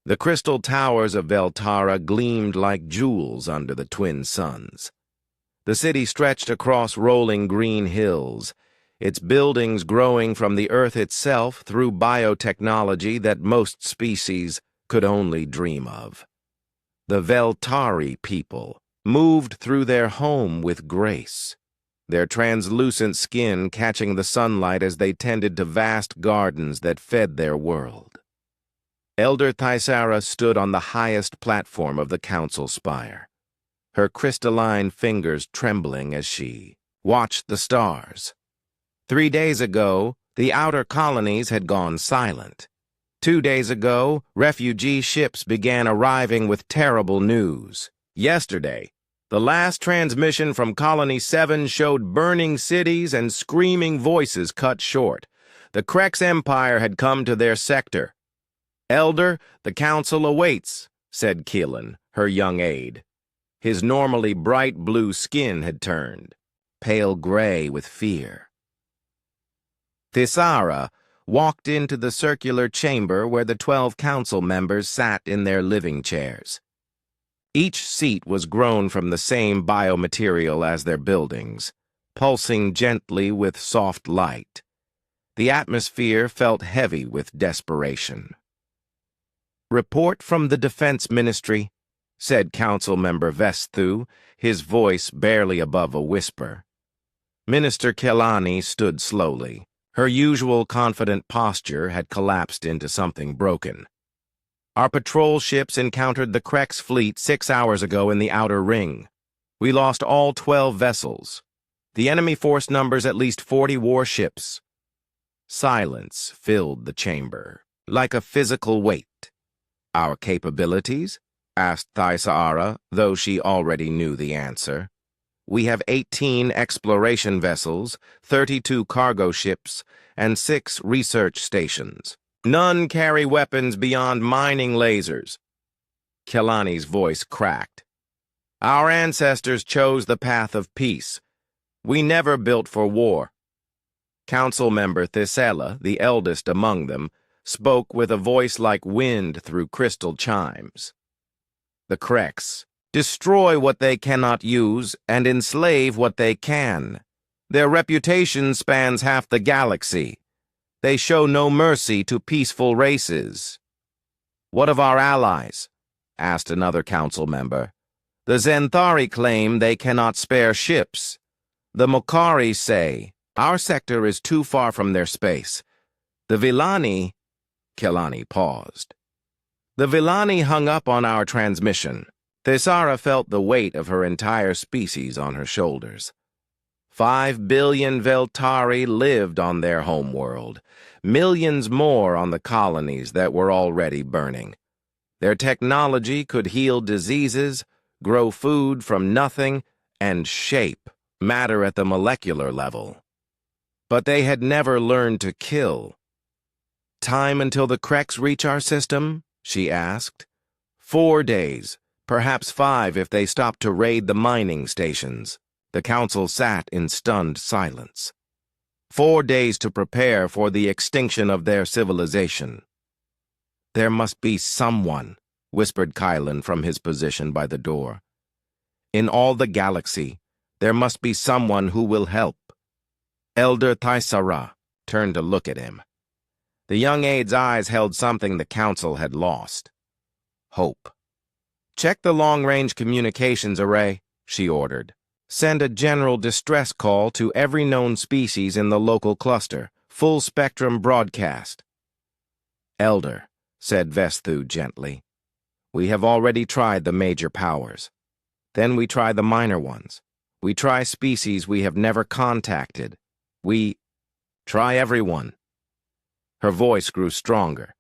The crystal towers of Veltara gleamed like jewels under the twin suns. The city stretched across rolling green hills, its buildings growing from the earth itself through biotechnology that most species could only dream of. The Veltari people moved through their home with grace, their translucent skin catching the sunlight as they tended to vast gardens that fed their world. Elder Thaisara stood on the highest platform of the council spire, her crystalline fingers trembling as she watched the stars. 3 days ago, the outer colonies had gone silent. 2 days ago, refugee ships began arriving with terrible news. Yesterday, the last transmission from Colony 7 showed burning cities and screaming voices cut short. The Krex Empire had come to their sector. "Elder, the council awaits," said Keelan, her young aide. His normally bright blue skin had turned, pale gray with fear. Thaisara walked into the circular chamber where the 12 council members sat in their living chairs. Each seat was grown from the same biomaterial as their buildings, pulsing gently with soft light. The atmosphere felt heavy with desperation. "Report from the Defense Ministry," said Council Member Vesthu, his voice barely above a whisper. Minister Kelani stood slowly. Her usual confident posture had collapsed into something broken. "Our patrol ships encountered the Krex fleet 6 hours ago in the Outer Ring. We lost all 12 vessels. The enemy force numbers at least 40 warships." Silence filled the chamber, like a physical weight. "Our capabilities?" asked Thaisara, though she already knew the answer. "We have 18 exploration vessels, 32 cargo ships, and 6 research stations. None carry weapons beyond mining lasers." Kelani's voice cracked. "Our ancestors chose the path of peace. We never built for war." Council member Thisela, the eldest among them, spoke with a voice like wind through crystal chimes. "The Krex destroy what they cannot use and enslave what they can. Their reputation spans half the galaxy. They show no mercy to peaceful races." "What of our allies?" asked another council member. "The Zenthari claim they cannot spare ships. The Mokari say our sector is too far from their space. The Villani—" Kelani paused. "The Villani hung up on our transmission." Thaisara felt the weight of her entire species on her shoulders. 5 billion Veltari lived on their homeworld, millions more on the colonies that were already burning. Their technology could heal diseases, grow food from nothing, and shape matter at the molecular level. But they had never learned to kill. "Time until the Krex reach our system?" she asked. 4 days, perhaps 5 if they stopped to raid the mining stations. The council sat in stunned silence. 4 days to prepare for the extinction of their civilization. "There must be someone," whispered Kylan from his position by the door. "In all the galaxy, there must be someone who will help." Elder Thaisara turned to look at him. The young aide's eyes held something the council had lost: hope. "Check the long-range communications array," she ordered. "Send a general distress call to every known species in the local cluster. Full-spectrum broadcast." "Elder," said Vesthu gently, "we have already tried the major powers. Then we try the minor ones. We try species we have never contacted. We try everyone." Her voice grew stronger.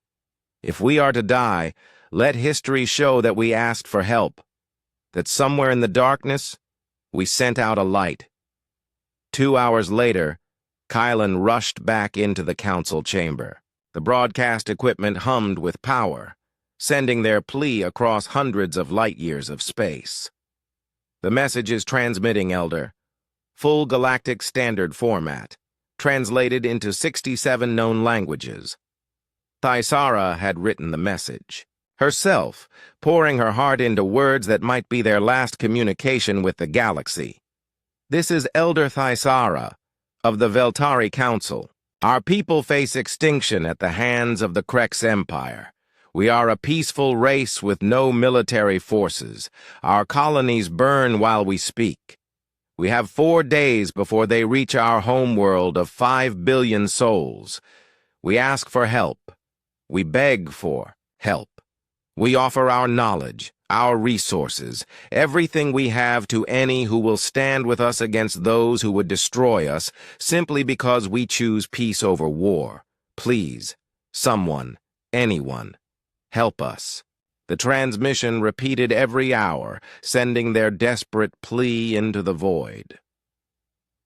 "If we are to die, let history show that we asked for help, that somewhere in the darkness, we sent out a light." 2 hours later, Kylan rushed back into the council chamber. The broadcast equipment hummed with power, sending their plea across hundreds of light-years of space. "The message is transmitting, Elder. Full galactic standard format, translated into 67 known languages." Thaisara had written the message. herself, pouring her heart into words that might be their last communication with the galaxy. This is Elder Thaisara of the Veltari Council. Our people face extinction at the hands of the Krex Empire. We are a peaceful race with no military forces. Our colonies burn while we speak. We have 4 days before they reach our homeworld of 5 billion souls. We ask for help. We beg for help. We offer our knowledge, our resources, everything we have to any who will stand with us against those who would destroy us simply because we choose peace over war. Please, someone, anyone, help us. The transmission repeated every hour, sending their desperate plea into the void.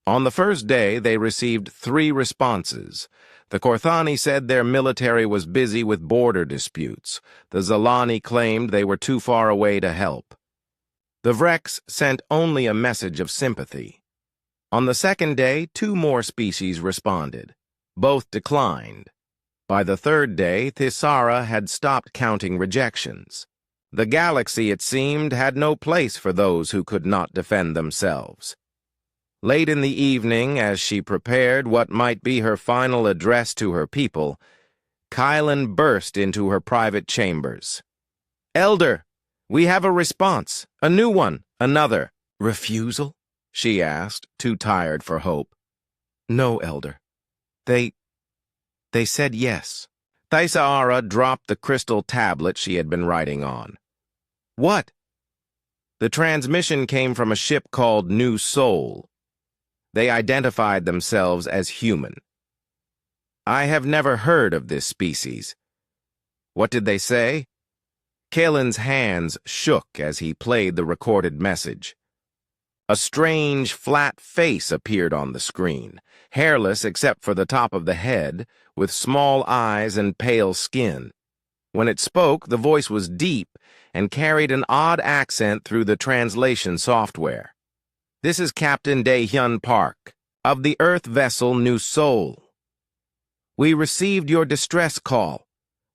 On the first day, they received 3 responses. The Korthani said their military was busy with border disputes. The Zalani claimed they were too far away to help. The Vrex sent only a message of sympathy. On the second day, 2 more species responded. Both declined. By the third day, Thaisara had stopped counting rejections. The galaxy, it seemed, had no place for those who could not defend themselves. Late in the evening, as she prepared what might be her final address to her people, Kylan burst into her private chambers. "Elder, we have a response, a new one, another." "Refusal?" she asked, too tired for hope. "No, Elder. They said yes." Thaisara dropped the crystal tablet she had been writing on. "What?" The transmission came from a ship called New Soul. They identified themselves as human. "I have never heard of this species." "What did they say?" Kalen's hands shook as he played the recorded message. A strange, flat face appeared on the screen, hairless except for the top of the head, with small eyes and pale skin. When it spoke, the voice was deep and carried an odd accent through the translation software. "This is Captain Dae-hyun Park, of the Earth vessel New Soul. We received your distress call.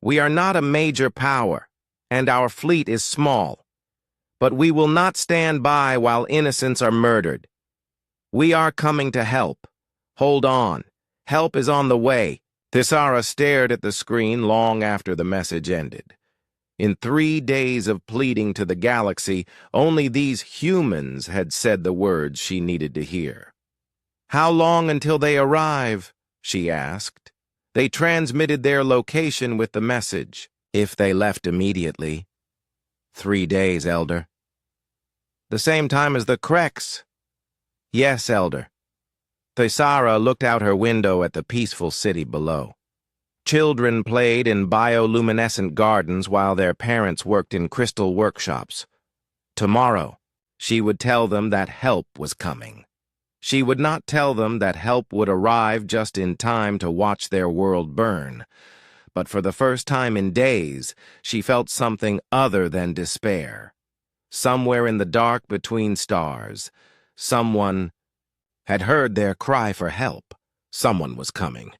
We are not a major power, and our fleet is small. But we will not stand by while innocents are murdered. We are coming to help. Hold on. Help is on the way." Thaisara stared at the screen long after the message ended. In 3 days of pleading to the galaxy, only these humans had said the words she needed to hear. "How long until they arrive?" she asked. They transmitted their location with the message. "If they left immediately." 3 days, Elder." "The same time as the Krex?" "Yes, Elder." Thaisara looked out her window at the peaceful city below. Children played in bioluminescent gardens while their parents worked in crystal workshops. Tomorrow, she would tell them that help was coming. She would not tell them that help would arrive just in time to watch their world burn. But for the first time in days, she felt something other than despair. Somewhere in the dark between stars, someone had heard their cry for help. Someone was coming.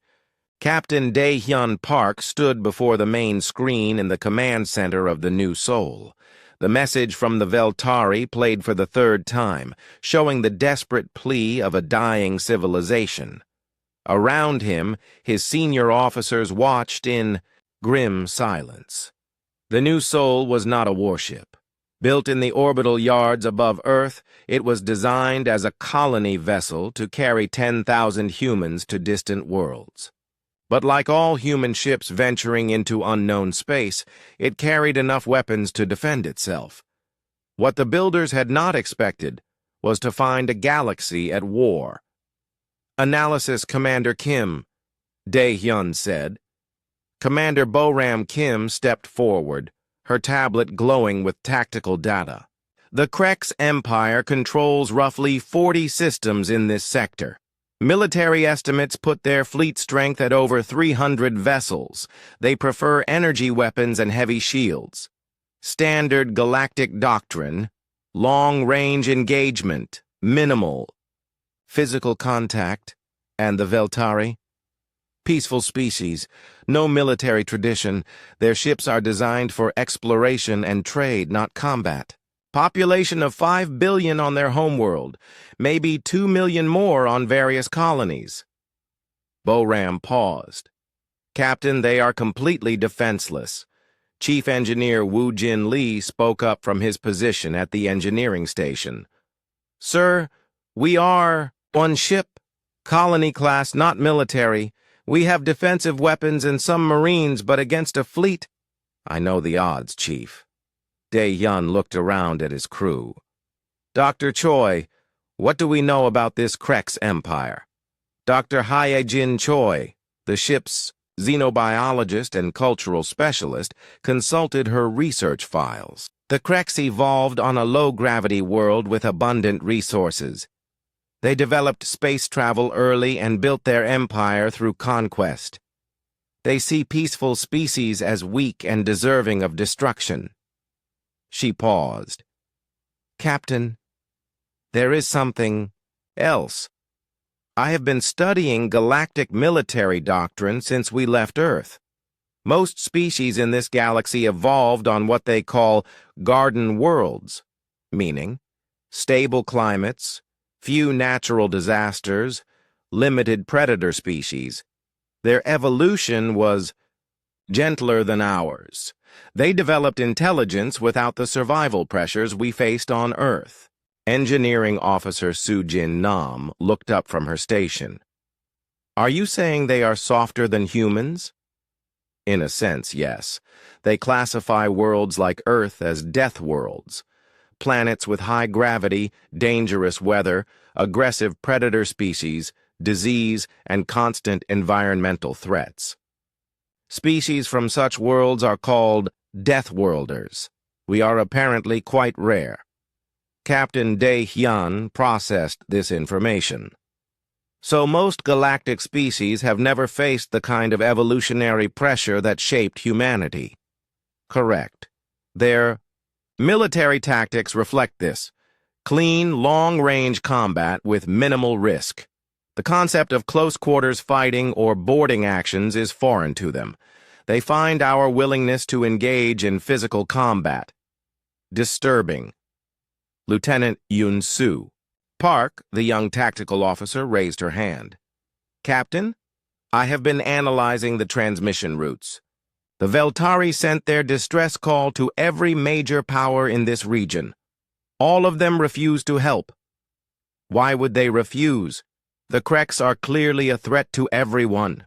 Captain Dae-hyun Park stood before the main screen in the command center of the New Soul. The message from the Veltari played for the 3rd time, showing the desperate plea of a dying civilization. Around him, his senior officers watched in grim silence. The New Soul was not a warship. Built in the orbital yards above Earth, it was designed as a colony vessel to carry 10,000 humans to distant worlds. But like all human ships venturing into unknown space, it carried enough weapons to defend itself. What the builders had not expected was to find a galaxy at war. "Analysis, Commander Kim," Dae-hyun said. Commander Boram Kim stepped forward, her tablet glowing with tactical data. "The Krex Empire controls roughly 40 systems in this sector. Military estimates put their fleet strength at over 300 vessels. They prefer energy weapons and heavy shields. Standard galactic doctrine, long-range engagement, minimal. Physical contact, and the Veltari?" Peaceful species, no military tradition. Their ships are designed for exploration and trade, not combat. Population of 5 billion on their homeworld, maybe 2 million more on various colonies. Boram paused. Captain, they are completely defenseless. Chief Engineer Wu Jin Lee spoke up from his position at the engineering station. Sir, we are one ship, colony class, not military. We have defensive weapons and some marines, but against a fleet. I know the odds, Chief. Dae-Yun looked around at his crew. Dr. Choi, what do we know about this Krex empire? Dr. Hae-Jin Choi, the ship's xenobiologist and cultural specialist, consulted her research files. The Krex evolved on a low-gravity world with abundant resources. They developed space travel early and built their empire through conquest. They see peaceful species as weak and deserving of destruction. She paused. Captain, there is something else. I have been studying galactic military doctrine since we left Earth. Most species in this galaxy evolved on what they call garden worlds, meaning stable climates, few natural disasters, limited predator species. Their evolution was gentler than ours. They developed intelligence without the survival pressures we faced on Earth. Engineering Officer Soo-Jin Nam looked up from her station. Are you saying they are softer than humans? In a sense, yes. They classify worlds like Earth as deathworlds. Planets with high gravity, dangerous weather, aggressive predator species, disease, and constant environmental threats. Species from such worlds are called deathworlders. We are apparently quite rare. Captain Dae-Hyun processed this information. So most galactic species have never faced the kind of evolutionary pressure that shaped humanity. Correct. Their military tactics reflect this. Clean, long-range combat with minimal risk. The concept of close-quarters fighting or boarding actions is foreign to them. They find our willingness to engage in physical combat disturbing. Lieutenant Yun Soo. Park, the young tactical officer, raised her hand. Captain, I have been analyzing the transmission routes. The Veltari sent their distress call to every major power in this region. All of them refused to help. Why would they refuse? The Krex are clearly a threat to everyone.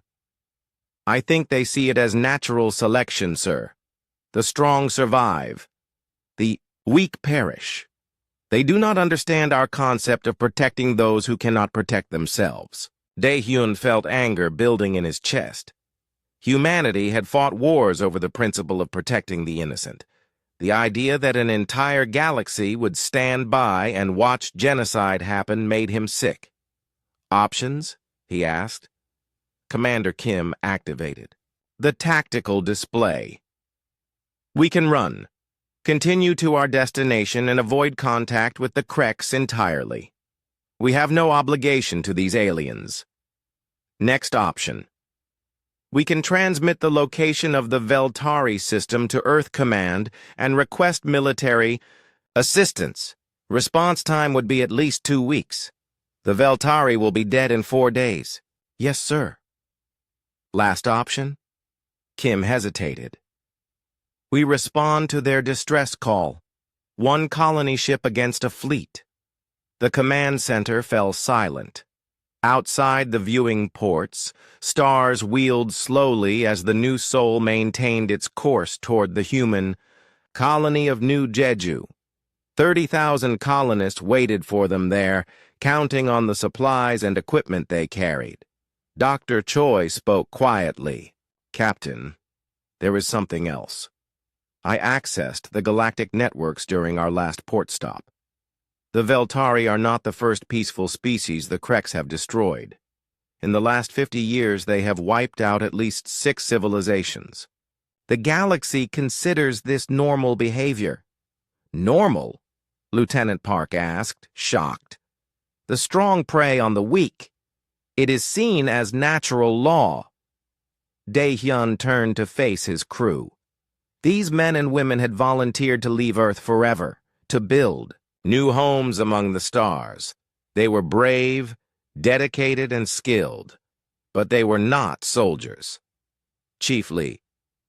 I think they see it as natural selection, sir. The strong survive. The weak perish. They do not understand our concept of protecting those who cannot protect themselves. Dae-Hyun felt anger building in his chest. Humanity had fought wars over the principle of protecting the innocent. The idea that an entire galaxy would stand by and watch genocide happen made him sick. Options? He asked. Commander Kim activated. The tactical display. We can run. Continue to our destination and avoid contact with the Krex entirely. We have no obligation to these aliens. Next option. We can transmit the location of the Veltari system to Earth Command and request military assistance. Response time would be at least 2 weeks. The Veltari will be dead in 4 days. Yes, sir. Last option? Kim hesitated. We respond to their distress call. 1 colony ship against a fleet. The command center fell silent. Outside the viewing ports, stars wheeled slowly as the new Sol maintained its course toward the human colony of New Jeju. 30,000 colonists waited for them there, counting on the supplies and equipment they carried. Dr. Choi spoke quietly. Captain, there is something else. I accessed the galactic networks during our last port stop. The Veltari are not the first peaceful species the Krex have destroyed. In the last 50 years, they have wiped out at least 6 civilizations. The galaxy considers this normal behavior. Normal? Lieutenant Park asked, shocked. The strong prey on the weak. It is seen as natural law. Dae-hyun turned to face his crew. These men and women had volunteered to leave Earth forever, to build new homes among the stars. They were brave, dedicated, and skilled, but they were not soldiers. Chief Lee,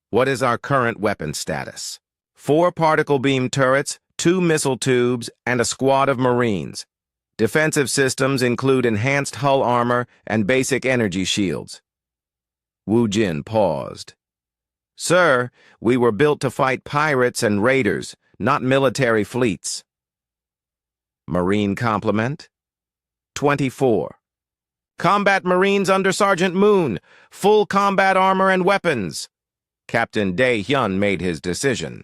what is our current weapon status? 4 particle beam turrets, 2 missile tubes, and a squad of Marines. Defensive systems include enhanced hull armor and basic energy shields. Wu Jin paused. Sir, we were built to fight pirates and raiders, not military fleets. Marine complement? 24. Combat Marines under Sergeant Moon, full combat armor and weapons. Captain Dae-hyun made his decision.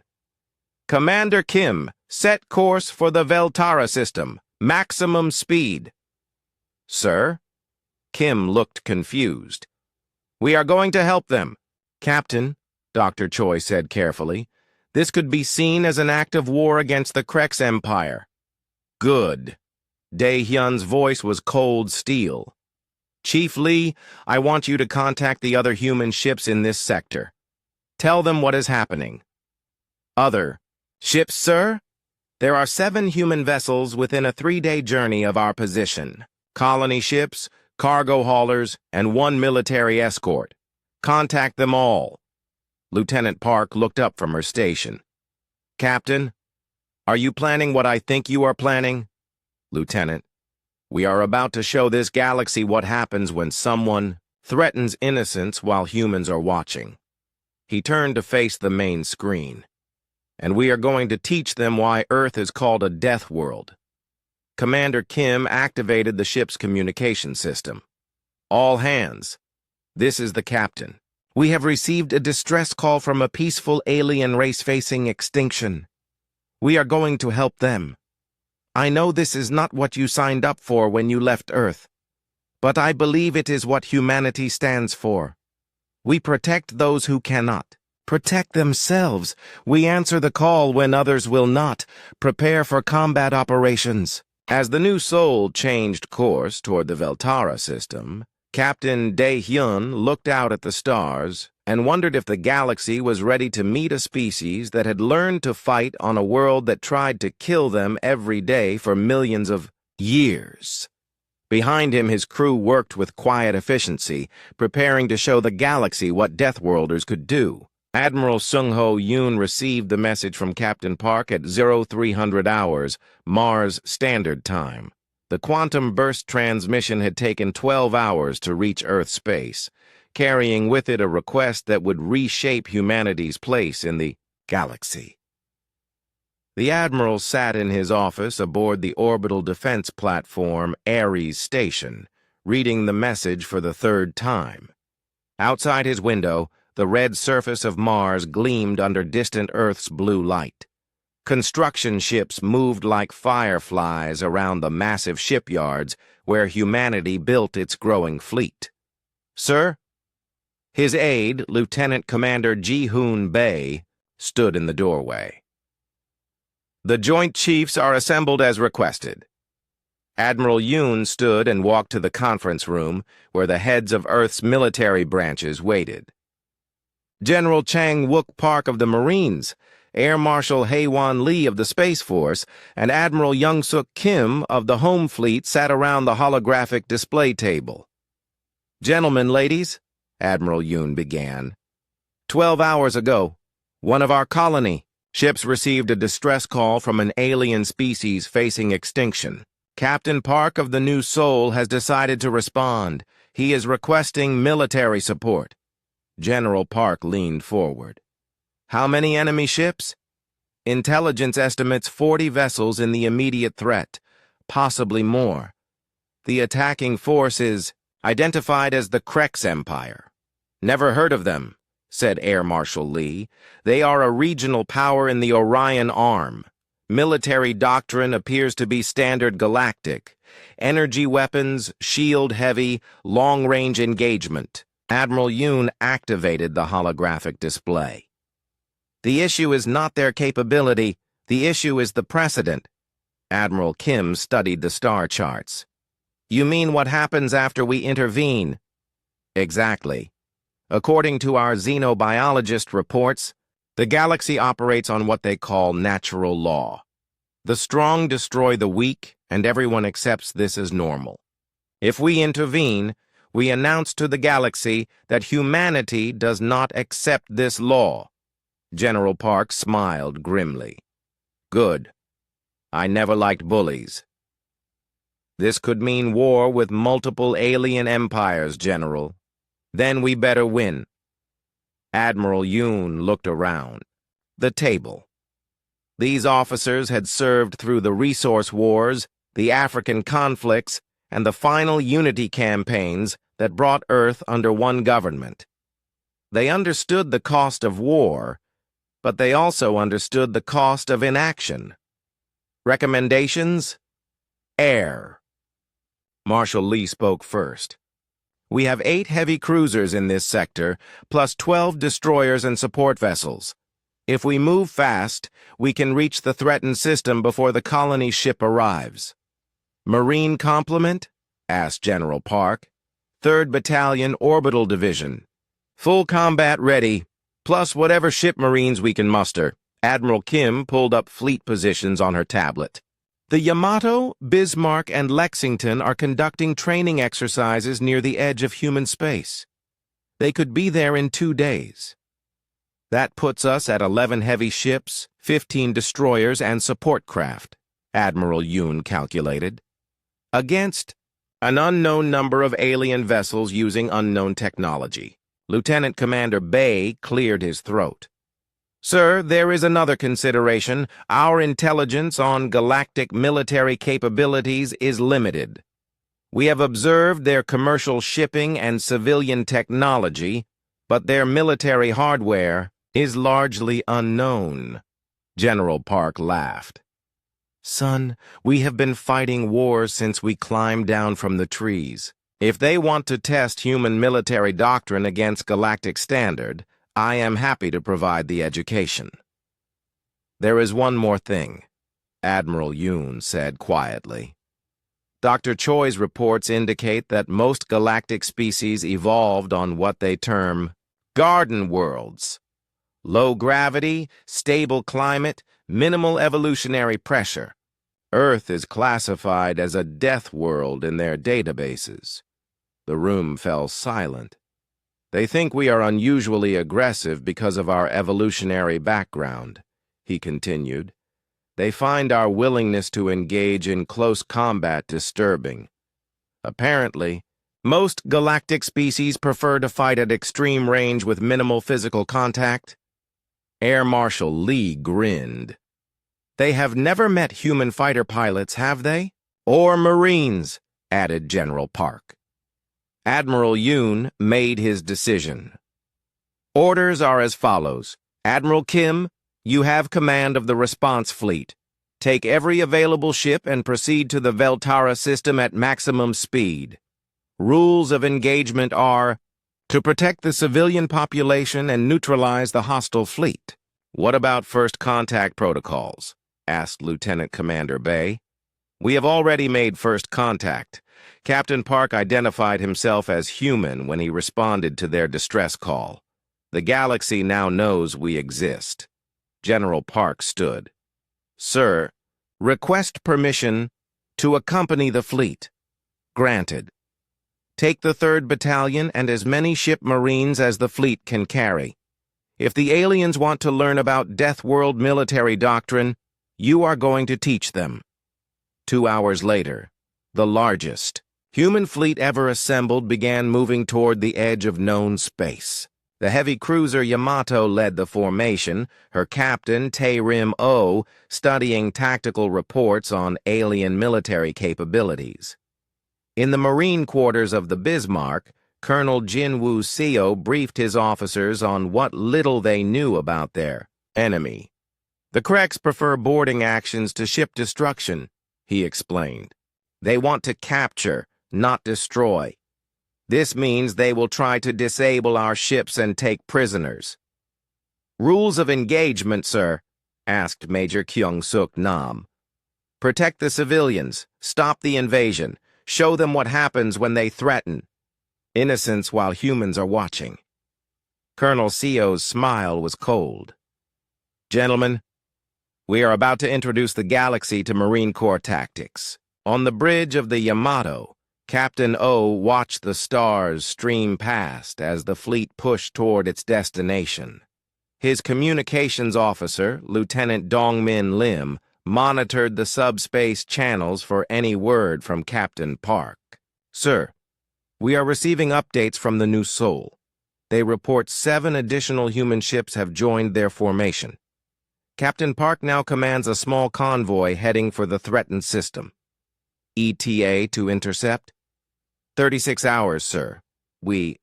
Commander Kim, set course for the Veltara system, maximum speed. Sir? Kim looked confused. We are going to help them. Captain, Dr. Choi said carefully, this could be seen as an act of war against the Krex Empire. Good. Dae-hyun's voice was cold steel. Chief Lee, I want you to contact the other human ships in this sector. Tell them what is happening. Other ships, sir? There are 7 human vessels within a 3-day journey of our position. Colony ships, cargo haulers, and 1 military escort. Contact them all. Lieutenant Park looked up from her station. Captain, are you planning what I think you are planning? Lieutenant, we are about to show this galaxy what happens when someone threatens innocence while humans are watching. He turned to face the main screen. And we are going to teach them why Earth is called a death world. Commander Kim activated the ship's communication system. All hands. This is the captain. We have received a distress call from a peaceful alien race facing extinction. We are going to help them. I know this is not what you signed up for when you left Earth, but I believe it is what humanity stands for. We protect those who cannot. Protect themselves. We answer the call when others will not. Prepare for combat operations. As the new soul changed course toward the Veltara system, Captain Dae-hyun looked out at the stars and wondered if the galaxy was ready to meet a species that had learned to fight on a world that tried to kill them every day for millions of years. Behind him, his crew worked with quiet efficiency, preparing to show the galaxy what deathworlders could do. Admiral Sung-ho Yoon received the message from Captain Park at 0300 hours, Mars Standard Time. The quantum burst transmission had taken 12 hours to reach Earth space, carrying with it a request that would reshape humanity's place in the galaxy. The Admiral sat in his office aboard the orbital defense platform Ares Station, reading the message for the 3rd time. Outside his window, the red surface of Mars gleamed under distant Earth's blue light. Construction ships moved like fireflies around the massive shipyards where humanity built its growing fleet. Sir? His aide, Lieutenant Commander Ji-hoon Bae, stood in the doorway. The Joint Chiefs are assembled as requested. Admiral Yoon stood and walked to the conference room where the heads of Earth's military branches waited. General Chang Wook Park of the Marines, Air Marshal Hae-won Lee of the Space Force, and Admiral Young-suk Kim of the Home Fleet sat around the holographic display table. Gentlemen, ladies, Admiral Yoon began. 12 hours ago, one of our colony ships received a distress call from an alien species facing extinction. Captain Park of the New Soul has decided to respond. He is requesting military support. General Park leaned forward. How many enemy ships? Intelligence estimates 40 vessels in the immediate threat, possibly more. The attacking force is identified as the Krex Empire. Never heard of them, said Air Marshal Lee. They are a regional power in the Orion Arm. Military doctrine appears to be standard galactic. Energy weapons, shield-heavy, long-range engagement. Admiral Yoon activated the holographic display. The issue is not their capability. The issue is the precedent. Admiral Kim studied the star charts. You mean what happens after we intervene? Exactly. According to our xenobiologist reports, the galaxy operates on what they call natural law. The strong destroy the weak, and everyone accepts this as normal. If we intervene, we announce to the galaxy that humanity does not accept this law. General Park smiled grimly. Good. I never liked bullies. This could mean war with multiple alien empires, General. Then we better win. Admiral Yoon looked around. The table. These officers had served through the resource wars, the African conflicts, and the final unity campaigns that brought Earth under one government. They understood the cost of war, but they also understood the cost of inaction. Recommendations? Air. Marshal Lee spoke first. We have 8 heavy cruisers in this sector, plus 12 destroyers and support vessels. If we move fast, we can reach the threatened system before the colony ship arrives. Marine complement? Asked General Park. 3rd Battalion Orbital Division. Full combat ready, plus whatever ship marines we can muster. Admiral Kim pulled up fleet positions on her tablet. The Yamato, Bismarck, and Lexington are conducting training exercises near the edge of human space. They could be there in 2 days. That puts us at 11 heavy ships, 15 destroyers, and support craft, Admiral Yoon calculated, against an unknown number of alien vessels using unknown technology. Lieutenant Commander Bay cleared his throat. Sir, there is another consideration. Our intelligence on galactic military capabilities is limited. We have observed their commercial shipping and civilian technology, but their military hardware is largely unknown. General Park laughed. Son, we have been fighting wars since we climbed down from the trees. If they want to test human military doctrine against galactic standard, I am happy to provide the education. There is one more thing, Admiral Yoon said quietly. Dr. Choi's reports indicate that most galactic species evolved on what they term garden worlds. Low gravity, stable climate, minimal evolutionary pressure. Earth is classified as a death world in their databases. The room fell silent. They think we are unusually aggressive because of our evolutionary background, he continued. They find our willingness to engage in close combat disturbing. Apparently, most galactic species prefer to fight at extreme range with minimal physical contact. Air Marshal Lee grinned. They have never met human fighter pilots, have they? Or Marines, added General Park. Admiral Yoon made his decision. Orders are as follows. Admiral Kim, you have command of the response fleet. Take every available ship and proceed to the Veltara system at maximum speed. Rules of engagement are to protect the civilian population and neutralize the hostile fleet. What about first contact protocols? Asked Lieutenant Commander Bay. We have already made first contact. Captain Park identified himself as human when he responded to their distress call. The galaxy now knows we exist. General Park stood. Sir, request permission to accompany the fleet. Granted. Take the 3rd Battalion and as many ship marines as the fleet can carry. If the aliens want to learn about Deathworld military doctrine, you are going to teach them. 2 hours later, the largest human fleet ever assembled began moving toward the edge of known space. The heavy cruiser Yamato led the formation, her captain, Tae-Rim Oh, studying tactical reports on alien military capabilities. In the Marine quarters of the Bismarck, Colonel Jinwoo Seo briefed his officers on what little they knew about their enemy. The Kreks prefer boarding actions to ship destruction, he explained. They want to capture, not destroy. This means they will try to disable our ships and take prisoners. Rules of engagement, sir, asked Major Kyung-Suk Nam. Protect the civilians, stop the invasion, show them what happens when they threaten. Innocence while humans are watching. Colonel Seo's smile was cold. Gentlemen, we are about to introduce the galaxy to Marine Corps tactics. On the bridge of the Yamato, Captain O watched the stars stream past as the fleet pushed toward its destination. His communications officer, Lieutenant Dongmin Lim, monitored the subspace channels for any word from Captain Park. Sir, we are receiving updates from the New Sol. They report 7 additional human ships have joined their formation. Captain Park now commands a small convoy heading for the threatened system. ETA to intercept? 36 hours, sir. We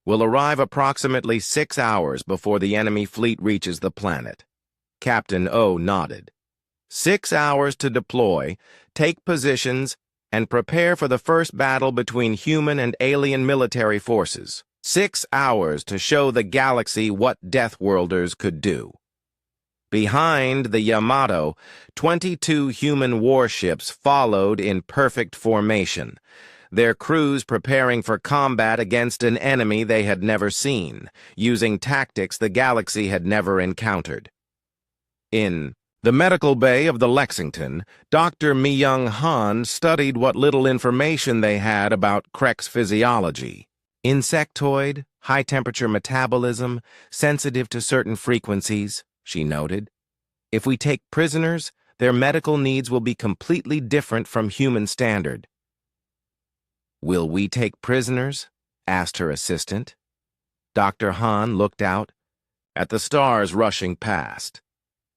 will arrive approximately 6 hours before the enemy fleet reaches the planet. Captain O nodded. 6 hours to deploy, take positions, and prepare for the first battle between human and alien military forces. 6 hours to show the galaxy what Deathworlders could do. Behind the Yamato, 22 human warships followed in perfect formation, their crews preparing for combat against an enemy they had never seen, using tactics the galaxy had never encountered. In the medical bay of the Lexington, Dr. Mi-Young-Han studied what little information they had about Krek's physiology. Insectoid, high-temperature metabolism, sensitive to certain frequencies, she noted. If we take prisoners, their medical needs will be completely different from human standard. Will we take prisoners? Asked her assistant. Dr. Han looked out at the stars rushing past.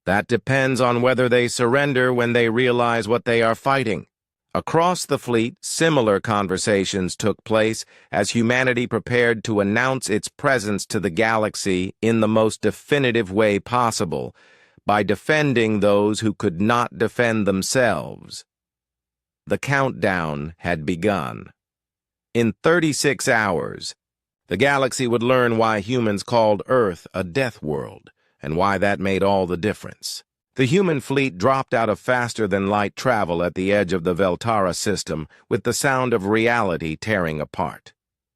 That depends on whether they surrender when they realize what they are fighting. Across the fleet, similar conversations took place as humanity prepared to announce its presence to the galaxy in the most definitive way possible, by defending those who could not defend themselves. The countdown had begun. In 36 hours, the galaxy would learn why humans called Earth a death world, and why that made all the difference. The human fleet dropped out of faster-than-light travel at the edge of the Veltara system, with the sound of reality tearing apart.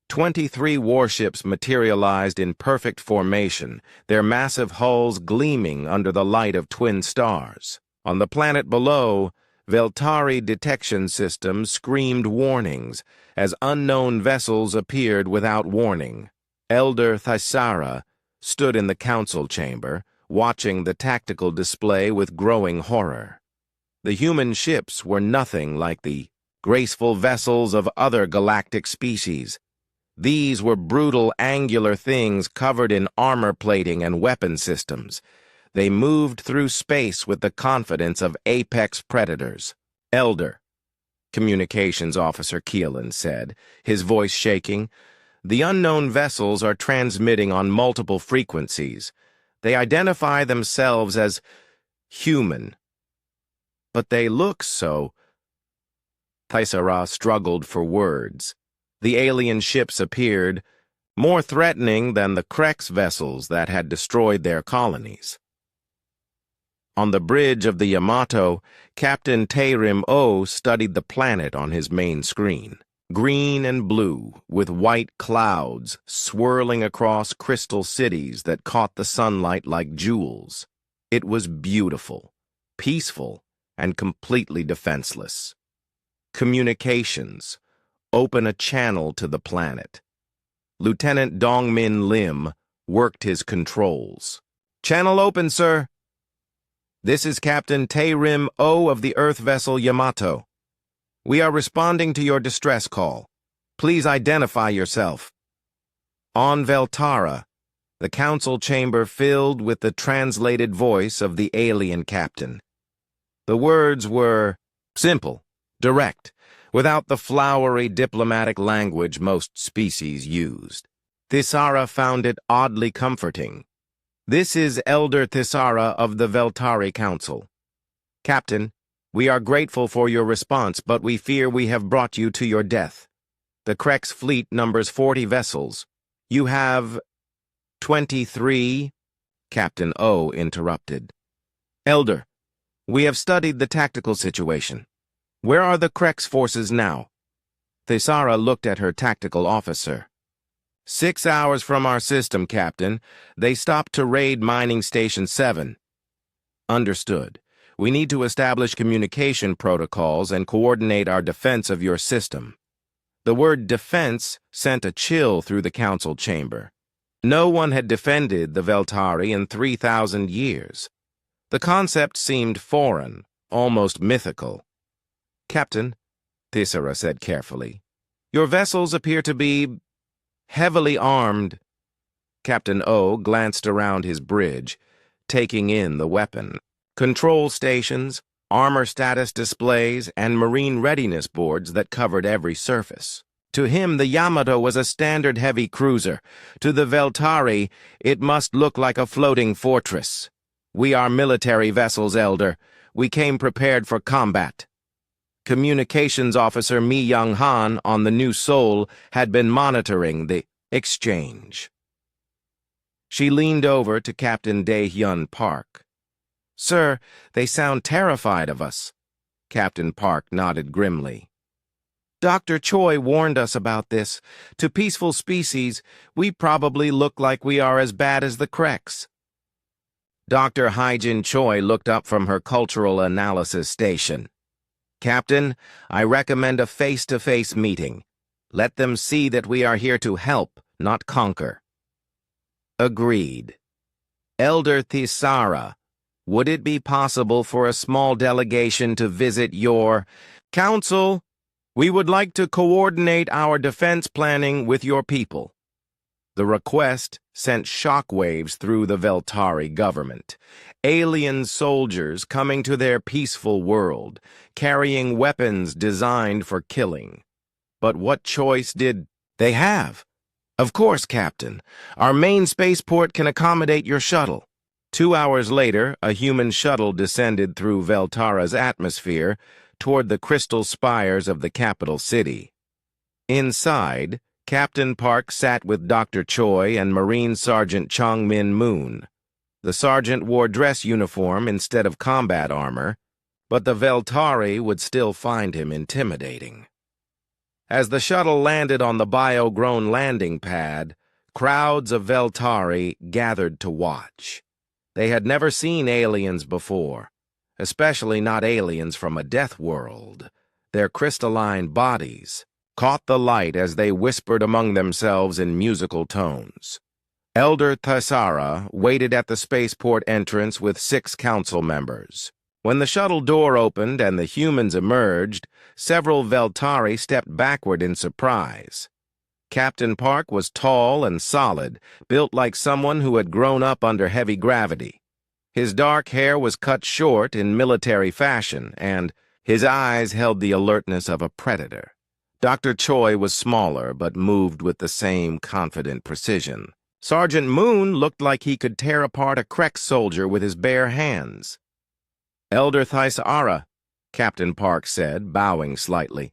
23 warships materialized in perfect formation, their massive hulls gleaming under the light of twin stars. On the planet below, Veltari detection systems screamed warnings as unknown vessels appeared without warning. Elder Thisara stood in the council chamber, watching the tactical display with growing horror. The human ships were nothing like the graceful vessels of other galactic species. These were brutal, angular things covered in armor plating and weapon systems. They moved through space with the confidence of apex predators. Elder, Communications Officer Keelan said, his voice shaking, the unknown vessels are transmitting on multiple frequencies. They identify themselves as human. But they look so... Thisara struggled for words. The alien ships appeared, more threatening than the Krek's vessels that had destroyed their colonies. On the bridge of the Yamato, Captain Taerim O studied the planet on his main screen. Green and blue, with white clouds swirling across crystal cities that caught the sunlight like jewels. It was beautiful, peaceful, and completely defenseless. Communications. Open a channel to the planet. Lieutenant Dongmin Lim worked his controls. Channel open, sir. This is Captain Taerim O of the Earth vessel Yamato. We are responding to your distress call. Please identify yourself. On Veltara, the council chamber filled with the translated voice of the alien captain. The words were simple, direct, without the flowery diplomatic language most species used. Thisara found it oddly comforting. This is Elder Thisara of the Veltari Council. Captain, we are grateful for your response, but we fear we have brought you to your death. The Krek's fleet numbers 40 vessels. You have 23, Captain O interrupted. Elder, we have studied the tactical situation. Where are the Krek's forces now? Thisara looked at her tactical officer. 6 hours from our system, Captain. They stopped to raid Mining Station 7. Understood. We need to establish communication protocols and coordinate our defense of your system. The word defense sent a chill through the council chamber. No one had defended the Veltari in 3,000 years. The concept seemed foreign, almost mythical. Captain, Thisara said carefully, your vessels appear to be heavily armed. Captain O glanced around his bridge, taking in the weapon. Control stations, armor status displays, and marine readiness boards that covered every surface. To him, the Yamato was a standard heavy cruiser. To the Veltari, it must look like a floating fortress. We are military vessels, Elder. We came prepared for combat. Communications Officer Mi Young-han on the New Seoul had been monitoring the exchange. She leaned over to Captain Dae-hyun Park. Sir, they sound terrified of us. Captain Park nodded grimly. Dr. Choi warned us about this. To peaceful species, we probably look like we are as bad as the Kreks. Dr. Haijin Choi looked up from her cultural analysis station. Captain, I recommend a face-to-face meeting. Let them see that we are here to help, not conquer. Agreed. Elder Thisara, would it be possible for a small delegation to visit your council? We would like to coordinate our defense planning with your people. The request sent shockwaves through the Veltari government. Alien soldiers coming to their peaceful world, carrying weapons designed for killing. But what choice did they have? Of course, Captain. Our main spaceport can accommodate your shuttle. 2 hours later, a human shuttle descended through Veltara's atmosphere toward the crystal spires of the capital city. Inside, Captain Park sat with Dr. Choi and Marine Sergeant Chung Min Moon. The sergeant wore dress uniform instead of combat armor, but the Veltari would still find him intimidating. As the shuttle landed on the bio-grown landing pad, crowds of Veltari gathered to watch. They had never seen aliens before, especially not aliens from a death world. Their crystalline bodies caught the light as they whispered among themselves in musical tones. Elder Thisara waited at the spaceport entrance with 6 council members. When the shuttle door opened and the humans emerged, several Veltari stepped backward in surprise. Captain Park was tall and solid, built like someone who had grown up under heavy gravity. His dark hair was cut short in military fashion, and his eyes held the alertness of a predator. Dr. Choi was smaller, but moved with the same confident precision. Sergeant Moon looked like he could tear apart a Krek soldier with his bare hands. Elder Thisara, Captain Park said, bowing slightly.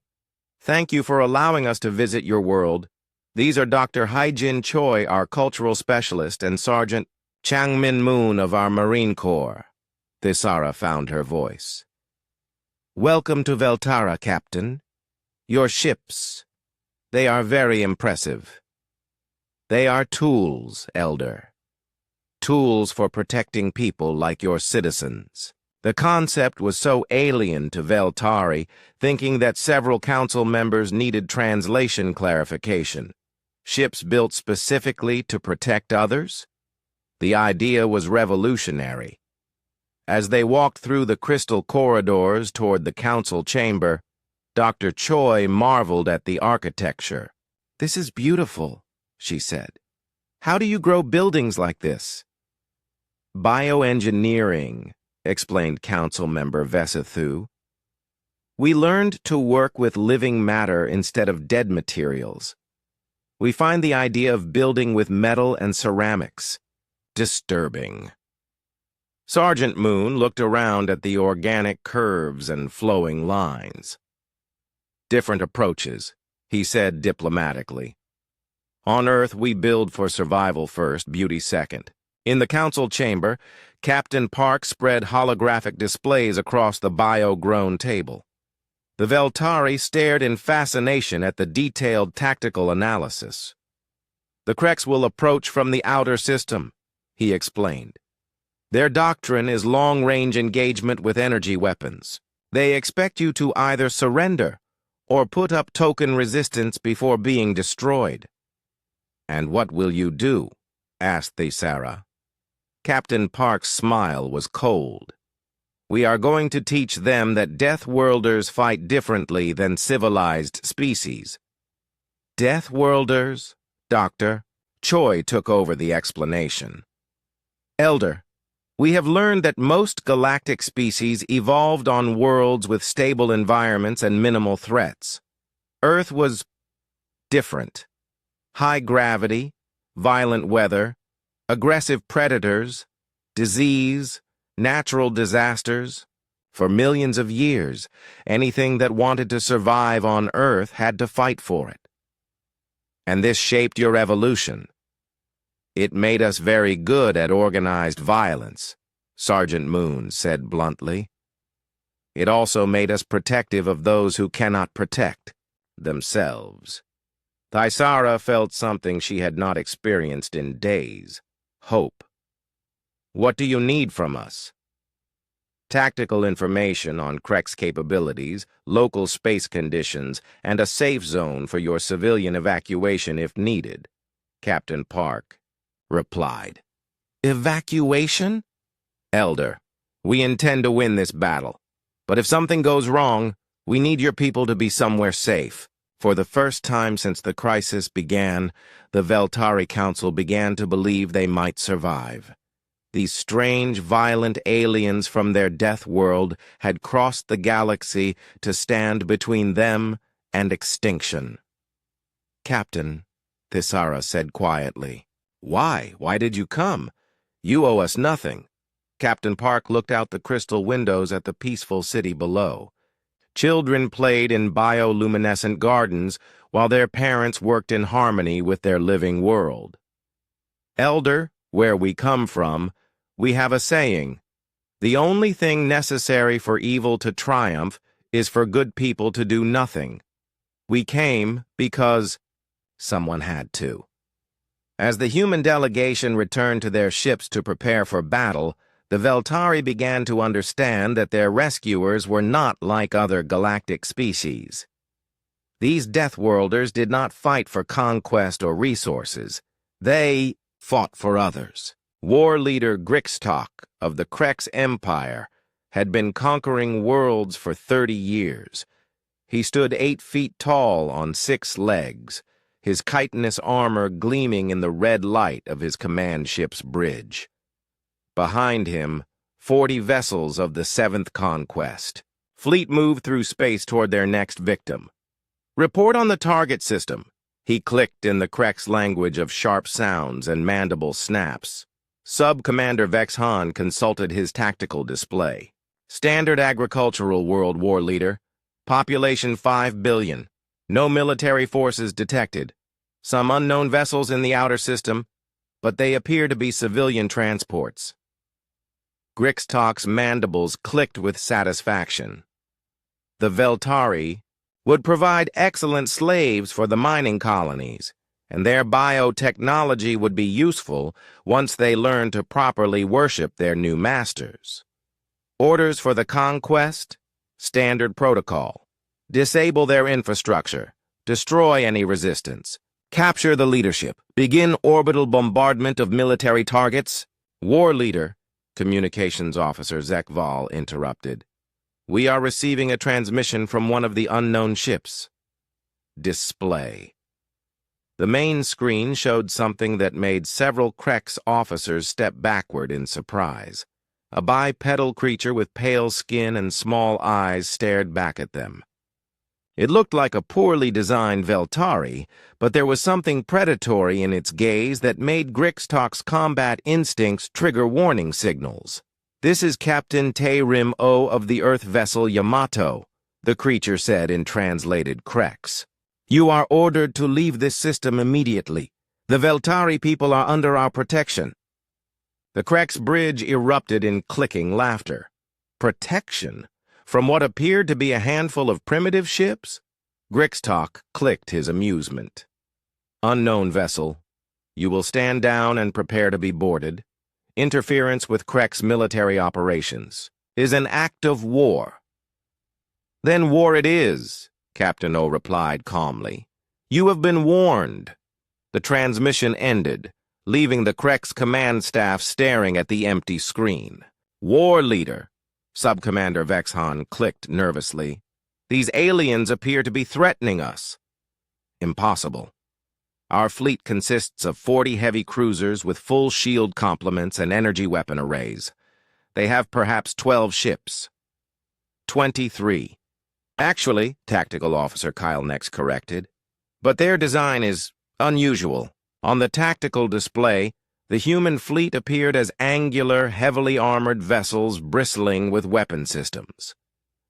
Thank you for allowing us to visit your world. These are Dr. Haijin Choi, our cultural specialist, and Sergeant Chang Min Moon of our Marine Corps. Thisara found her voice. Welcome to Veltara, Captain. Your ships, they are very impressive. They are tools, Elder. Tools for protecting people like your citizens. The concept was so alien to Veltari, thinking that several council members needed translation clarification. Ships built specifically to protect others? The idea was revolutionary. As they walked through the crystal corridors toward the council chamber, Dr. Choi marveled at the architecture. This is beautiful, she said. How do you grow buildings like this? Bioengineering, explained Council Member Vesathu. We learned to work with living matter instead of dead materials. We find the idea of building with metal and ceramics disturbing. Sergeant Moon looked around at the organic curves and flowing lines. Different approaches, he said diplomatically. On Earth, we build for survival first, beauty second. In the council chamber, Captain Park spread holographic displays across the bio-grown table. The Veltari stared in fascination at the detailed tactical analysis. The Krex will approach from the outer system, he explained. Their doctrine is long-range engagement with energy weapons. They expect you to either surrender or put up token resistance before being destroyed. And what will you do? Asked Thisara. Captain Park's smile was cold. We are going to teach them that deathworlders fight differently than civilized species. Deathworlders? Doctor? Choi took over the explanation. Elder, we have learned that most galactic species evolved on worlds with stable environments and minimal threats. Earth was different. High gravity, violent weather, aggressive predators, disease, natural disasters. For millions of years, anything that wanted to survive on Earth had to fight for it. And this shaped your evolution. It made us very good at organized violence, Sergeant Moon said bluntly. It also made us protective of those who cannot protect themselves. Thisara felt something she had not experienced in days: hope. What do you need from us? Tactical information on Krex capabilities, local space conditions, and a safe zone for your civilian evacuation if needed, Captain Park replied. Evacuation? Elder, we intend to win this battle. But if something goes wrong, we need your people to be somewhere safe. For the first time since the crisis began, the Veltari Council began to believe they might survive. These strange, violent aliens from their death world had crossed the galaxy to stand between them and extinction. Captain, Thisara said quietly. Why? Why did you come? You owe us nothing. Captain Park looked out the crystal windows at the peaceful city below. Children played in bioluminescent gardens while their parents worked in harmony with their living world. Elder, where we come from, we have a saying: the only thing necessary for evil to triumph is for good people to do nothing. We came because someone had to. As the human delegation returned to their ships to prepare for battle, the Veltari began to understand that their rescuers were not like other galactic species. These Deathworlders did not fight for conquest or resources. They fought for others. War leader Grixtok of the Krex Empire had been conquering worlds for 30 years. He stood 8 feet tall on 6 legs, his chitinous armor gleaming in the red light of his command ship's bridge. Behind him, 40 vessels of the 7th Conquest. Fleet moved through space toward their next victim. Report on the target system. He clicked in the Krex language of sharp sounds and mandible snaps. Sub-Commander Vex Han consulted his tactical display. Standard agricultural world war leader. Population 5 billion. No military forces detected. Some unknown vessels in the outer system, but they appear to be civilian transports. Grixtok's mandibles clicked with satisfaction. The Veltari would provide excellent slaves for the mining colonies, and their biotechnology would be useful once they learned to properly worship their new masters. Orders for the conquest? Standard protocol. Disable their infrastructure. Destroy any resistance. Capture the leadership. Begin orbital bombardment of military targets. War leader, Communications Officer Zekval interrupted. We are receiving a transmission from one of the unknown ships. Display. The main screen showed something that made several Krex officers step backward in surprise. A bipedal creature with pale skin and small eyes stared back at them. It looked like a poorly designed Veltari, but there was something predatory in its gaze that made Grixtok's combat instincts trigger warning signals. This is Captain Te-Rim O of the Earth vessel Yamato, the creature said in translated Krex. You are ordered to leave this system immediately. The Veltari people are under our protection. The Krex bridge erupted in clicking laughter. Protection? From what appeared to be a handful of primitive ships? Grixtok clicked his amusement. Unknown vessel. You will stand down and prepare to be boarded. Interference with Krek's military operations is an act of war. Then war it is, Captain O replied calmly. You have been warned. The transmission ended, leaving the Krek's command staff staring at the empty screen. War leader, Subcommander Vexhan clicked nervously. These aliens appear to be threatening us. Impossible. Our fleet consists of 40 heavy cruisers with full shield complements and energy weapon arrays. They have perhaps 12 ships. 23. Actually, Tactical Officer Kyle Nex corrected. But their design is unusual. On the tactical display, the human fleet appeared as angular, heavily armored vessels bristling with weapon systems.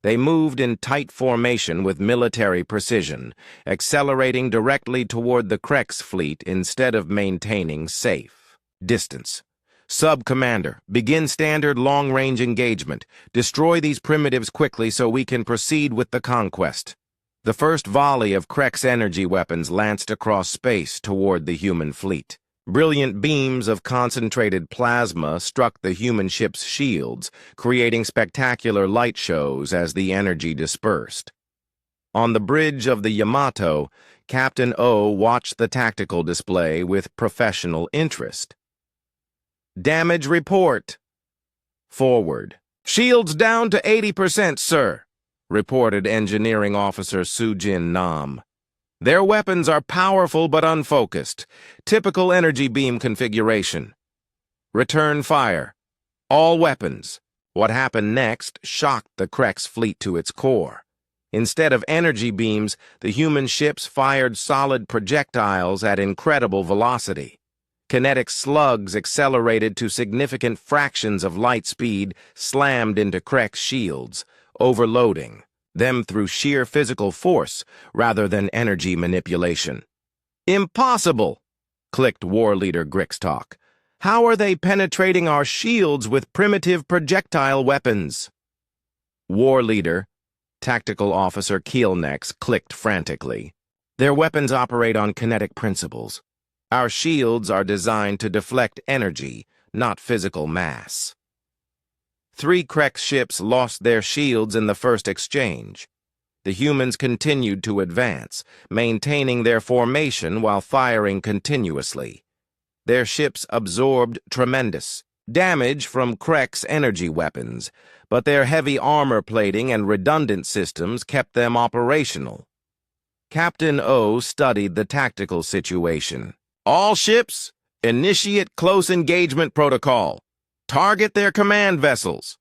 They moved in tight formation with military precision, accelerating directly toward the Krek's fleet instead of maintaining safe distance. Sub-Commander, begin standard long-range engagement. Destroy these primitives quickly so we can proceed with the conquest. The first volley of Krek's energy weapons lanced across space toward the human fleet. Brilliant beams of concentrated plasma struck the human ship's shields, creating spectacular light shows as the energy dispersed. On the bridge of the Yamato, Captain O watched the tactical display with professional interest. Damage report. Forward. Shields down to 80%, sir, reported Engineering Officer Sujin Nam. Their weapons are powerful but unfocused. Typical energy beam configuration. Return fire. All weapons. What happened next shocked the Krek's fleet to its core. Instead of energy beams, the human ships fired solid projectiles at incredible velocity. Kinetic slugs accelerated to significant fractions of light speed, slammed into Krek's shields, overloading them through sheer physical force rather than energy manipulation. Impossible, clicked War Leader Grixtalk. How are they penetrating our shields with primitive projectile weapons? War Leader, Tactical Officer Keelnex clicked frantically. Their weapons operate on kinetic principles. Our shields are designed to deflect energy, not physical mass. 3 Krek ships lost their shields in the first exchange. The humans continued to advance, maintaining their formation while firing continuously. Their ships absorbed tremendous damage from Krek's energy weapons, but their heavy armor plating and redundant systems kept them operational. Captain O studied the tactical situation. All ships, initiate close engagement protocol. Target their command vessels.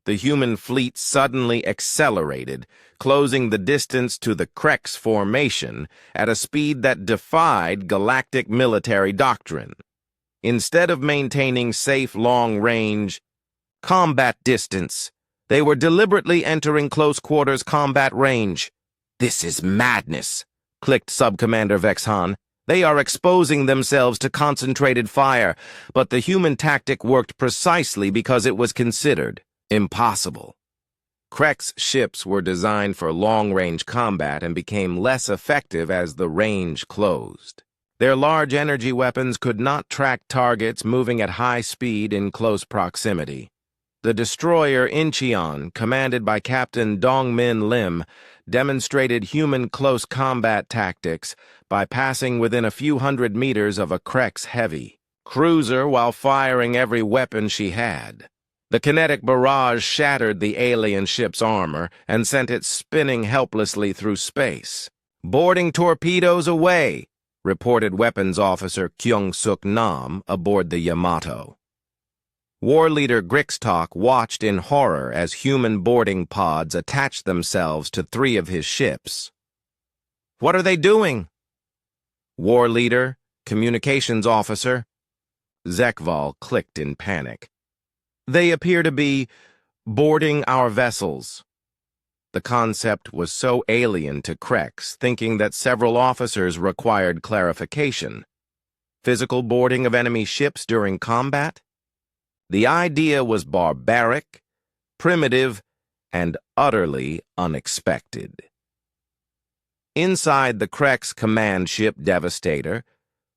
The human fleet suddenly accelerated, closing the distance to the Krek's formation at a speed that defied galactic military doctrine. Instead of maintaining safe long-range combat distance, they were deliberately entering close-quarters combat range. This is madness, clicked Subcommander Vexhan. They are exposing themselves to concentrated fire, but the human tactic worked precisely because it was considered impossible. Krek's ships were designed for long-range combat and became less effective as the range closed. Their large energy weapons could not track targets moving at high speed in close proximity. The destroyer Incheon, commanded by Captain Dongmin Lim, demonstrated human close combat tactics by passing within a few hundred meters of a Krek's heavy cruiser while firing every weapon she had. The kinetic barrage shattered the alien ship's armor and sent it spinning helplessly through space. Boarding torpedoes away, reported Weapons Officer Kyung-Suk Nam aboard the Yamato. War Leader Grixtalk watched in horror as human boarding pods attached themselves to 3 of his ships. What are they doing? War Leader, Communications Officer. Zekval clicked in panic. They appear to be boarding our vessels. The concept was so alien to Krex, thinking that several officers required clarification. Physical boarding of enemy ships during combat? The idea was barbaric, primitive, and utterly unexpected. Inside the Krex command ship Devastator,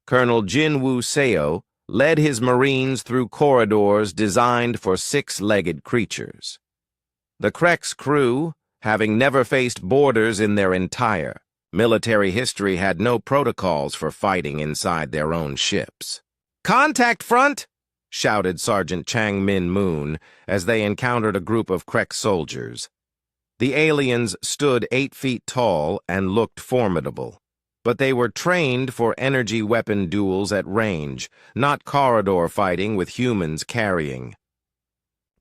Colonel Jinwoo Seo led his Marines through corridors designed for six-legged creatures. The Krek's crew, having never faced borders in their entire military history, had no protocols for fighting inside their own ships. "Contact front!" shouted Sergeant Chang Min Moon as they encountered a group of Krek soldiers. The aliens stood 8 feet tall and looked formidable, but they were trained for energy weapon duels at range, not corridor fighting with humans carrying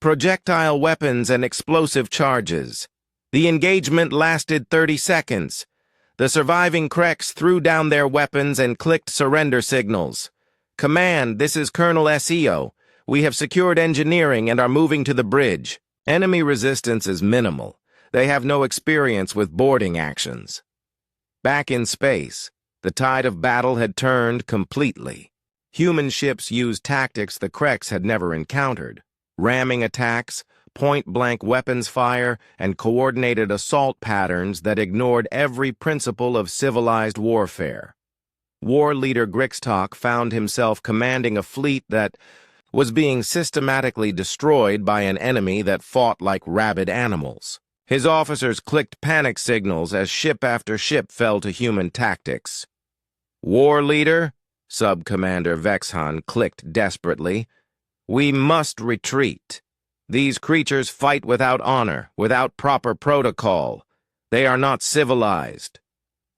projectile weapons and explosive charges. The engagement lasted 30 seconds. The surviving Kreks threw down their weapons and clicked surrender signals. "Command, this is Colonel Seo. We have secured engineering and are moving to the bridge. Enemy resistance is minimal. They have no experience with boarding actions." Back in space, the tide of battle had turned completely. Human ships used tactics the Kreks had never encountered: ramming attacks, point-blank weapons fire, and coordinated assault patterns that ignored every principle of civilized warfare. War leader Grixtok found himself commanding a fleet that was being systematically destroyed by an enemy that fought like rabid animals. His officers clicked panic signals as ship after ship fell to human tactics. "War leader," Sub-Commander Vexhan clicked desperately, "we must retreat. These creatures fight without honor, without proper protocol. They are not civilized."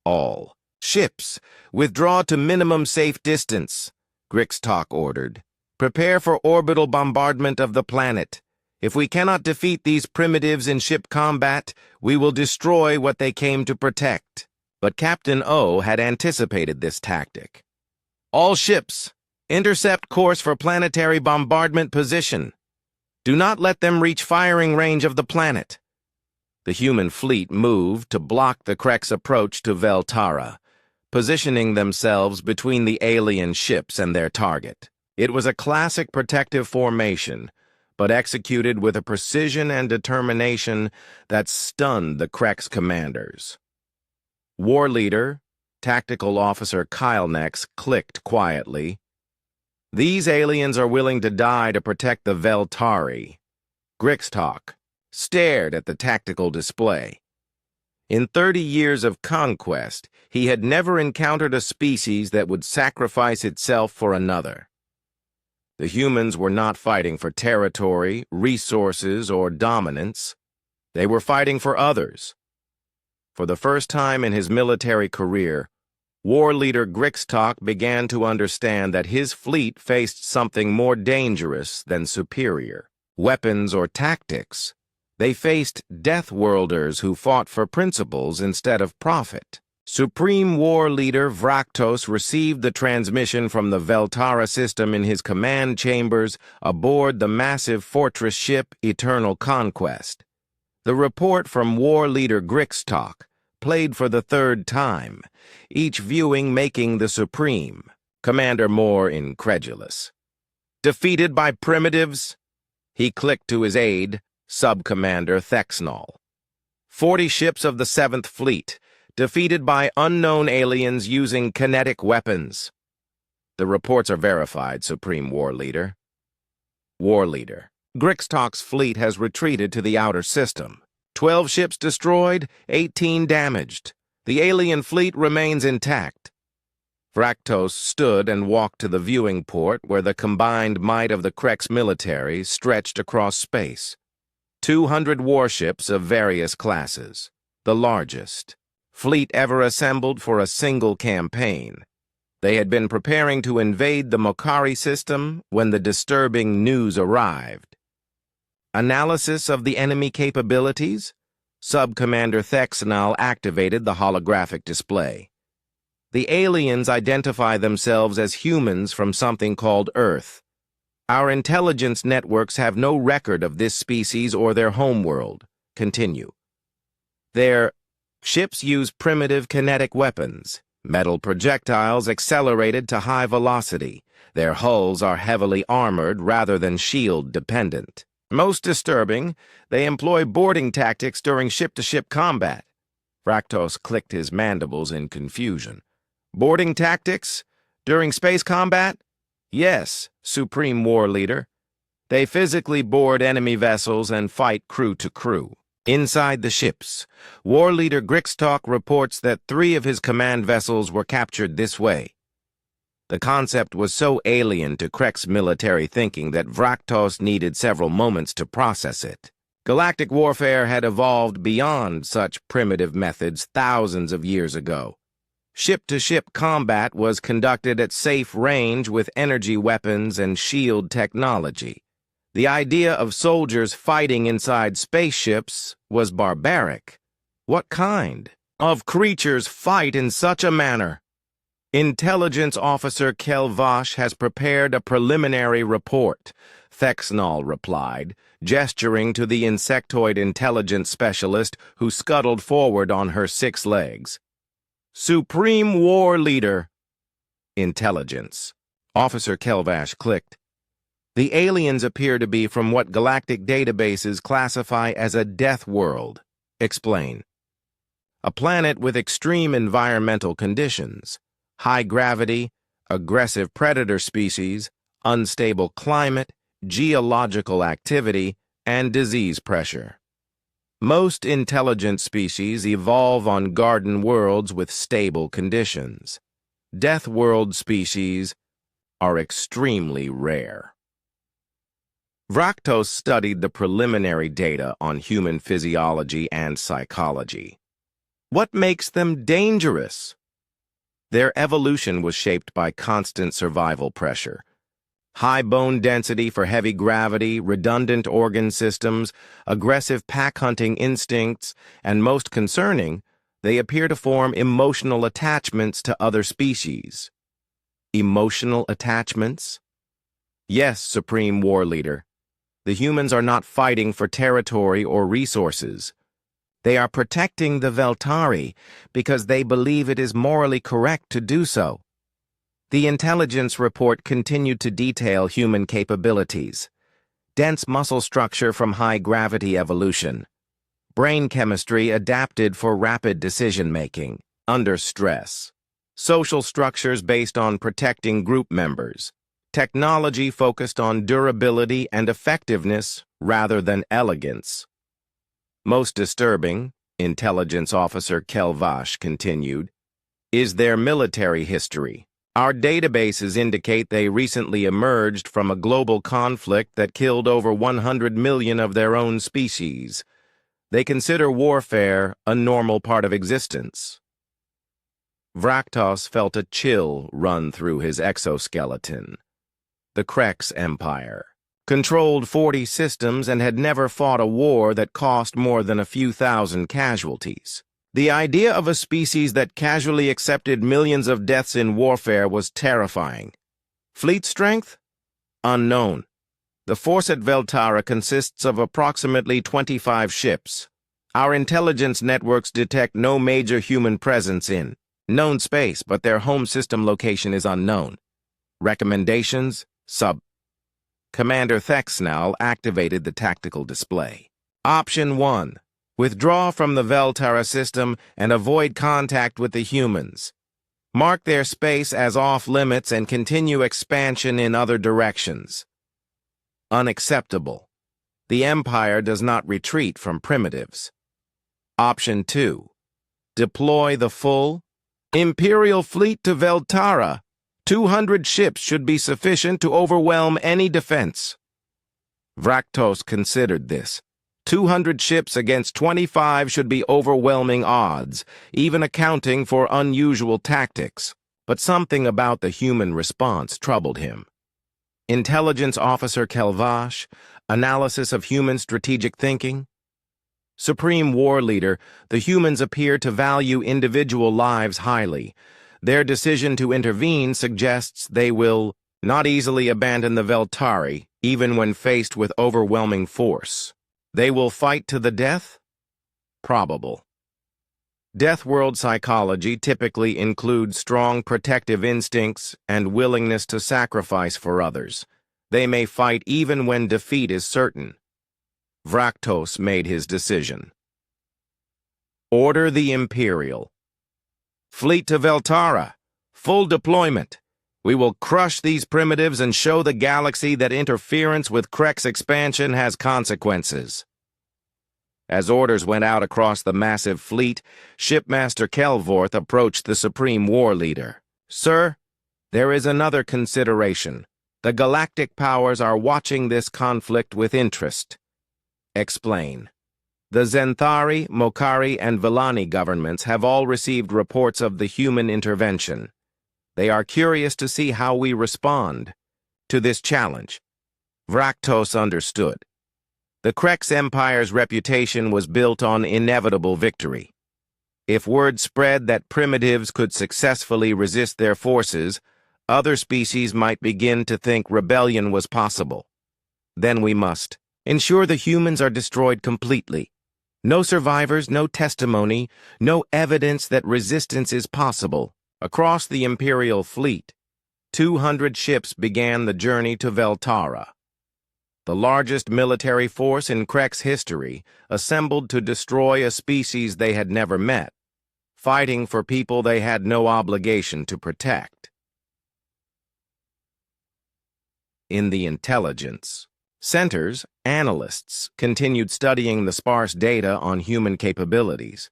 "All ships, withdraw to minimum safe distance," Grixtok ordered. "Prepare for orbital bombardment of the planet. If we cannot defeat these primitives in ship combat, we will destroy what they came to protect." But Captain O had anticipated this tactic. "All ships, intercept course for planetary bombardment position. Do not let them reach firing range of the planet." The human fleet moved to block the Krek's approach to Veltara, positioning themselves between the alien ships and their target. It was a classic protective formation, but executed with a precision and determination that stunned the Krek's commanders. War leader, Tactical Officer Kylenex clicked quietly. "These aliens are willing to die to protect the Veltari." Grixtok stared at the tactical display. In 30 years of conquest, he had never encountered a species that would sacrifice itself for another. The humans were not fighting for territory, resources, or dominance. They were fighting for others. For the first time in his military career, War leader Grixtok began to understand that his fleet faced something more dangerous than superior weapons or tactics. They faced deathworlders who fought for principles instead of profit. Supreme War Leader Vraktos received the transmission from the Veltara system in his command chambers aboard the massive fortress ship Eternal Conquest. The report from War Leader Grixtok played for the 3rd time, each viewing making the Supreme Commander more incredulous. "Defeated by primitives?" He clicked to his aide, Sub-Commander Thexnol. 40 ships of the 7th Fleet, defeated by unknown aliens using kinetic weapons. "The reports are verified, Supreme War Leader." War Leader: Grixtok's fleet has retreated to the outer system. 12 ships destroyed, 18 damaged. The alien fleet remains intact. Vraktos stood and walked to the viewing port where the combined might of the Krek's military stretched across space. 200 warships of various classes, the largest fleet ever assembled for a single campaign. They had been preparing to invade the Mokari system when the disturbing news arrived. Analysis of the enemy capabilities? Sub-Commander Thexnal activated the holographic display. The aliens identify themselves as humans from something called Earth. Our intelligence networks have no record of this species or their homeworld. Continue. Their ships use primitive kinetic weapons, metal projectiles accelerated to high velocity. Their hulls are heavily armored rather than shield-dependent. Most disturbing, they employ boarding tactics during ship-to-ship combat. Vraktos clicked his mandibles in confusion. Boarding tactics? During space combat? Yes, Supreme War Leader. They physically board enemy vessels and fight crew to crew. Inside the ships, War Leader Grixtalk reports that 3 of his command vessels were captured this way. The concept was so alien to Krek's military thinking that Vraktos needed several moments to process it. Galactic warfare had evolved beyond such primitive methods thousands of years ago. Ship-to-ship combat was conducted at safe range with energy weapons and shield technology. The idea of soldiers fighting inside spaceships was barbaric. What kind of creatures fight in such a manner? Intelligence Officer Kelvash has prepared a preliminary report, Thexnall replied, gesturing to the insectoid intelligence specialist who scuttled forward on her 6 legs. Supreme War Leader. Intelligence. Officer Kelvash clicked. The aliens appear to be from what galactic databases classify as a deathworld. Explain. A planet with extreme environmental conditions. High gravity, aggressive predator species, unstable climate, geological activity, and disease pressure. Most intelligent species evolve on garden worlds with stable conditions. Deathworld species are extremely rare. Vraktos studied the preliminary data on human physiology and psychology. What makes them dangerous? Their evolution was shaped by constant survival pressure. High bone density for heavy gravity, redundant organ systems, aggressive pack-hunting instincts, and most concerning, they appear to form emotional attachments to other species. Emotional attachments? Yes, Supreme War Leader. The humans are not fighting for territory or resources. They are protecting the Veltari because they believe it is morally correct to do so. The intelligence report continued to detail human capabilities. Dense muscle structure from high-gravity evolution. Brain chemistry adapted for rapid decision-making, under stress. Social structures based on protecting group members. Technology focused on durability and effectiveness rather than elegance. Most disturbing, Intelligence Officer Kelvash continued, is their military history. Our databases indicate they recently emerged from a global conflict that killed over 100 million of their own species. They consider warfare a normal part of existence. Vraktos felt a chill run through his exoskeleton. The Krex Empire controlled 40 systems and had never fought a war that cost more than a few thousand casualties. The idea of a species that casually accepted millions of deaths in warfare was terrifying. Fleet strength? Unknown. The force at Veltara consists of approximately 25 ships. Our intelligence networks detect no major human presence in known space, but their home system location is unknown. Recommendations? Commander Thexnall activated the tactical display. Option 1. Withdraw from the Veltara system and avoid contact with the humans. Mark their space as off-limits and continue expansion in other directions. Unacceptable. The Empire does not retreat from primitives. Option 2. Deploy the full Imperial fleet to Veltara. 200 ships should be sufficient to overwhelm any defense. Vraktos considered this. 200 ships against 25 should be overwhelming odds, even accounting for unusual tactics. But something about the human response troubled him. Intelligence Officer Kelvash, analysis of human strategic thinking. Supreme War Leader, the humans appear to value individual lives highly. Their decision to intervene suggests they will not easily abandon the Veltari, even when faced with overwhelming force. They will fight to the death? Probable. Deathworld psychology typically includes strong protective instincts and willingness to sacrifice for others. They may fight even when defeat is certain. Vraktos made his decision. Order the Imperial. Fleet to Veltara. Full deployment. We will crush these primitives and show the galaxy that interference with Krek's expansion has consequences. As orders went out across the massive fleet, Shipmaster Kelvorth approached the Supreme War Leader. "Sir, there is another consideration. The galactic powers are watching this conflict with interest." "Explain." "The Zenthari, Mokari, and Villani governments have all received reports of the human intervention. They are curious to see how we respond to this challenge." Vraktos understood. The Krek's Empire's reputation was built on inevitable victory. If word spread that primitives could successfully resist their forces, other species might begin to think rebellion was possible. Then we must ensure the humans are destroyed completely. No survivors, no testimony, no evidence that resistance is possible. Across the Imperial fleet, 200 ships began the journey to Veltara. The largest military force in Krek's history, assembled to destroy a species they had never met, fighting for people they had no obligation to protect. In the intelligence centers, analysts continued studying the sparse data on human capabilities.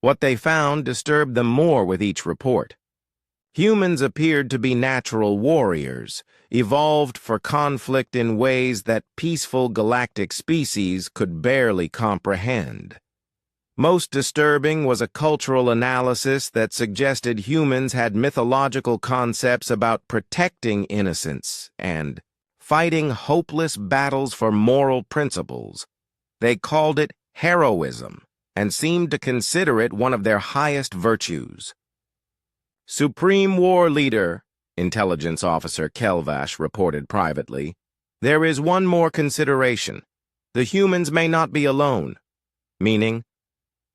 What they found disturbed them more with each report. Humans appeared to be natural warriors, evolved for conflict in ways that peaceful galactic species could barely comprehend. Most disturbing was a cultural analysis that suggested humans had mythological concepts about protecting innocence and fighting hopeless battles for moral principles. They called it heroism and seemed to consider it one of their highest virtues. "Supreme War Leader," Intelligence Officer Kelvash reported privately, "there is one more consideration. The humans may not be alone." Meaning,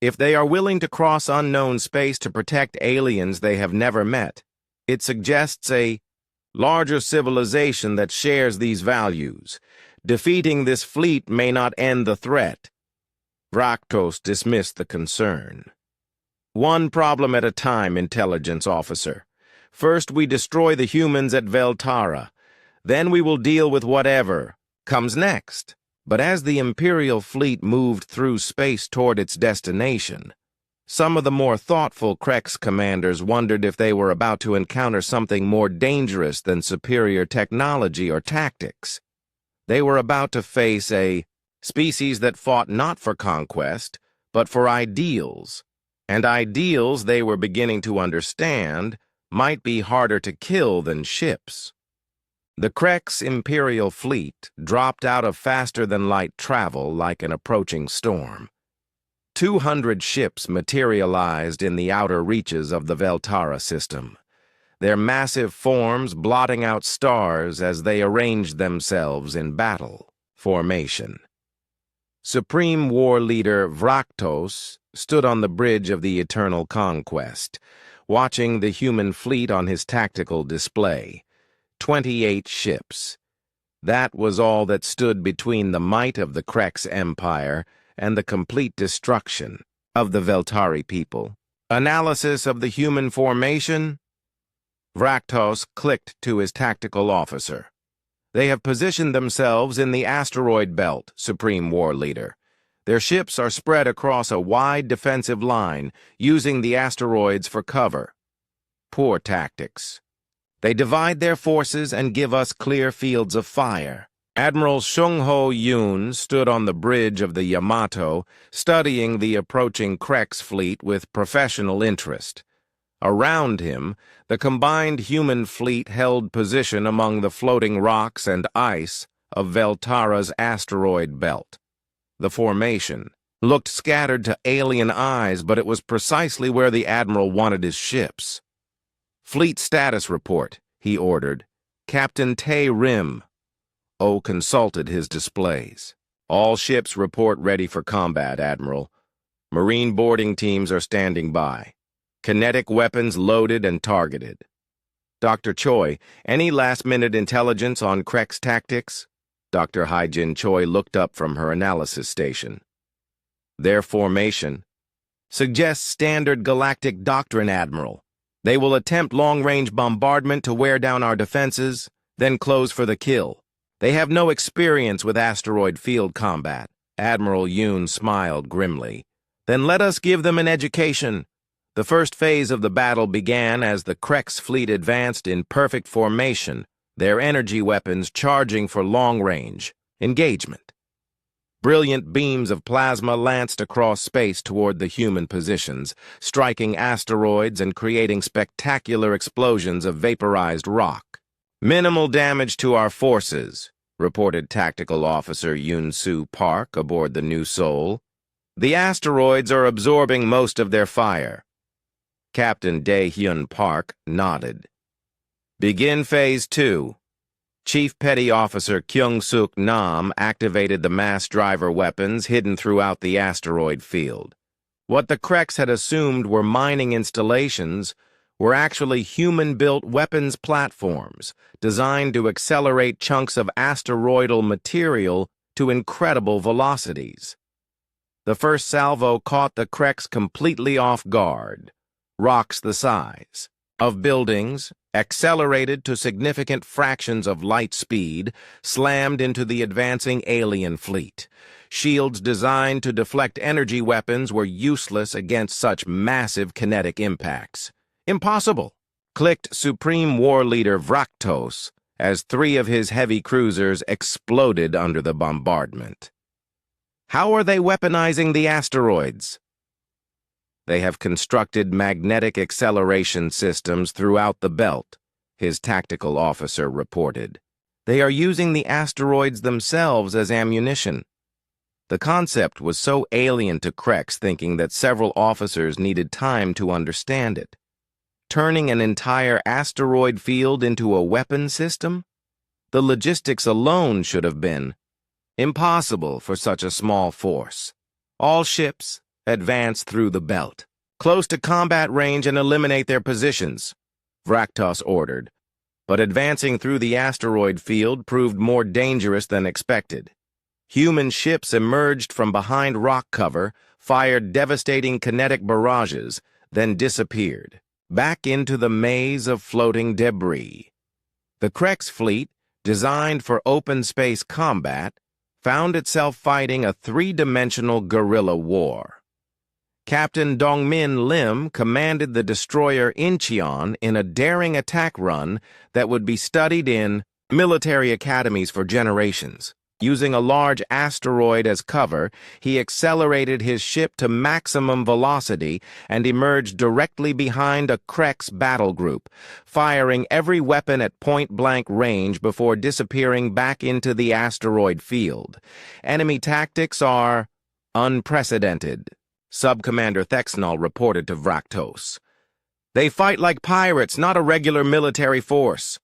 if they are willing to cross unknown space to protect aliens they have never met, it suggests a larger civilization that shares these values. Defeating this fleet may not end the threat. Vraktos dismissed the concern. "One problem at a time, Intelligence Officer. First, we destroy the humans at Veltara. Then we will deal with whatever comes next." But as the Imperial fleet moved through space toward its destination, some of the more thoughtful Krek's commanders wondered if they were about to encounter something more dangerous than superior technology or tactics. They were about to face a species that fought not for conquest, but for ideals. And ideals, they were beginning to understand, might be harder to kill than ships. The Krek's Imperial fleet dropped out of faster-than-light travel like an approaching storm. 200 ships materialized in the outer reaches of the Veltara system, their massive forms blotting out stars as they arranged themselves in battle formation. Supreme War Leader Vraktos stood on the bridge of the Eternal Conquest, watching the human fleet on his tactical display. 28 ships. That was all that stood between the might of the Krek's empire and the complete destruction of the Veltari people. Analysis of the human formation? Vraktos clicked to his tactical officer. "They have positioned themselves in the asteroid belt, Supreme War Leader. Their ships are spread across a wide defensive line, using the asteroids for cover. Poor tactics. They divide their forces and give us clear fields of fire." Admiral Shungho Yoon stood on the bridge of the Yamato, studying the approaching Krek's fleet with professional interest. Around him, the combined human fleet held position among the floating rocks and ice of Veltara's asteroid belt. The formation looked scattered to alien eyes, but it was precisely where the Admiral wanted his ships. "Fleet status report," he ordered. "Captain Tay Rim." O consulted his displays. "All ships report ready for combat, Admiral. Marine boarding teams are standing by. Kinetic weapons loaded and targeted. Dr. Choi, any last-minute intelligence on Krek's tactics?" Dr. Haijin Choi looked up from her analysis station. "Their formation suggests standard galactic doctrine, Admiral. They will attempt long-range bombardment to wear down our defenses, then close for the kill. They have no experience with asteroid field combat. Admiral Yoon smiled grimly. Then let us give them an education. The first phase of the battle began as the Krex fleet advanced in perfect formation, their energy weapons charging for long-range engagement. Brilliant beams of plasma lanced across space toward the human positions, striking asteroids and creating spectacular explosions of vaporized rock. "Minimal damage to our forces," reported Tactical Officer Yoon-Soo Park aboard the New Seoul. "The asteroids are absorbing most of their fire." Captain Dae-hyun Park nodded. "Begin Phase 2. Chief Petty Officer Kyung-Suk Nam activated the mass driver weapons hidden throughout the asteroid field. What the Krex had assumed were mining installations were actually human-built weapons platforms designed to accelerate chunks of asteroidal material to incredible velocities. The first salvo caught the Krex completely off guard. Rocks the size of buildings, accelerated to significant fractions of light speed, slammed into the advancing alien fleet. Shields designed to deflect energy weapons were useless against such massive kinetic impacts. "Impossible," clicked Supreme War Leader Vraktos as 3 of his heavy cruisers exploded under the bombardment. "How are they weaponizing the asteroids?" "They have constructed magnetic acceleration systems throughout the belt," his tactical officer reported. "They are using the asteroids themselves as ammunition." The concept was so alien to Krex thinking that several officers needed time to understand it. Turning an entire asteroid field into a weapon system? The logistics alone should have been impossible for such a small force. "All ships advance through the belt, close to combat range, and eliminate their positions," Vraktos ordered. But advancing through the asteroid field proved more dangerous than expected. Human ships emerged from behind rock cover, fired devastating kinetic barrages, then disappeared, back into the maze of floating debris. The Krex fleet, designed for open space combat, found itself fighting a 3-dimensional guerrilla war. Captain Dongmin Lim commanded the destroyer Incheon in a daring attack run that would be studied in military academies for generations. Using a large asteroid as cover, he accelerated his ship to maximum velocity and emerged directly behind a Krex battle group, firing every weapon at point-blank range before disappearing back into the asteroid field. Enemy tactics are unprecedented, Sub-Commander Thexnall reported to Vraktos. "They fight like pirates, not a regular military force."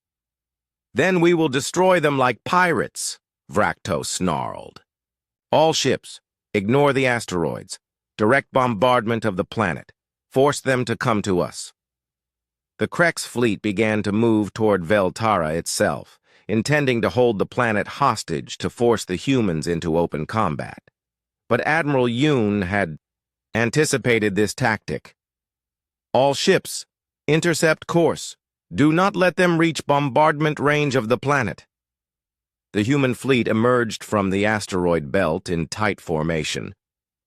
"Then we will destroy them like pirates," Vraktos snarled. "All ships, ignore the asteroids. Direct bombardment of the planet. Force them to come to us." The Krex fleet began to move toward Veltara itself, intending to hold the planet hostage to force the humans into open combat. But Admiral Yoon had anticipated this tactic. "All ships, intercept course. Do not let them reach bombardment range of the planet." The human fleet emerged from the asteroid belt in tight formation,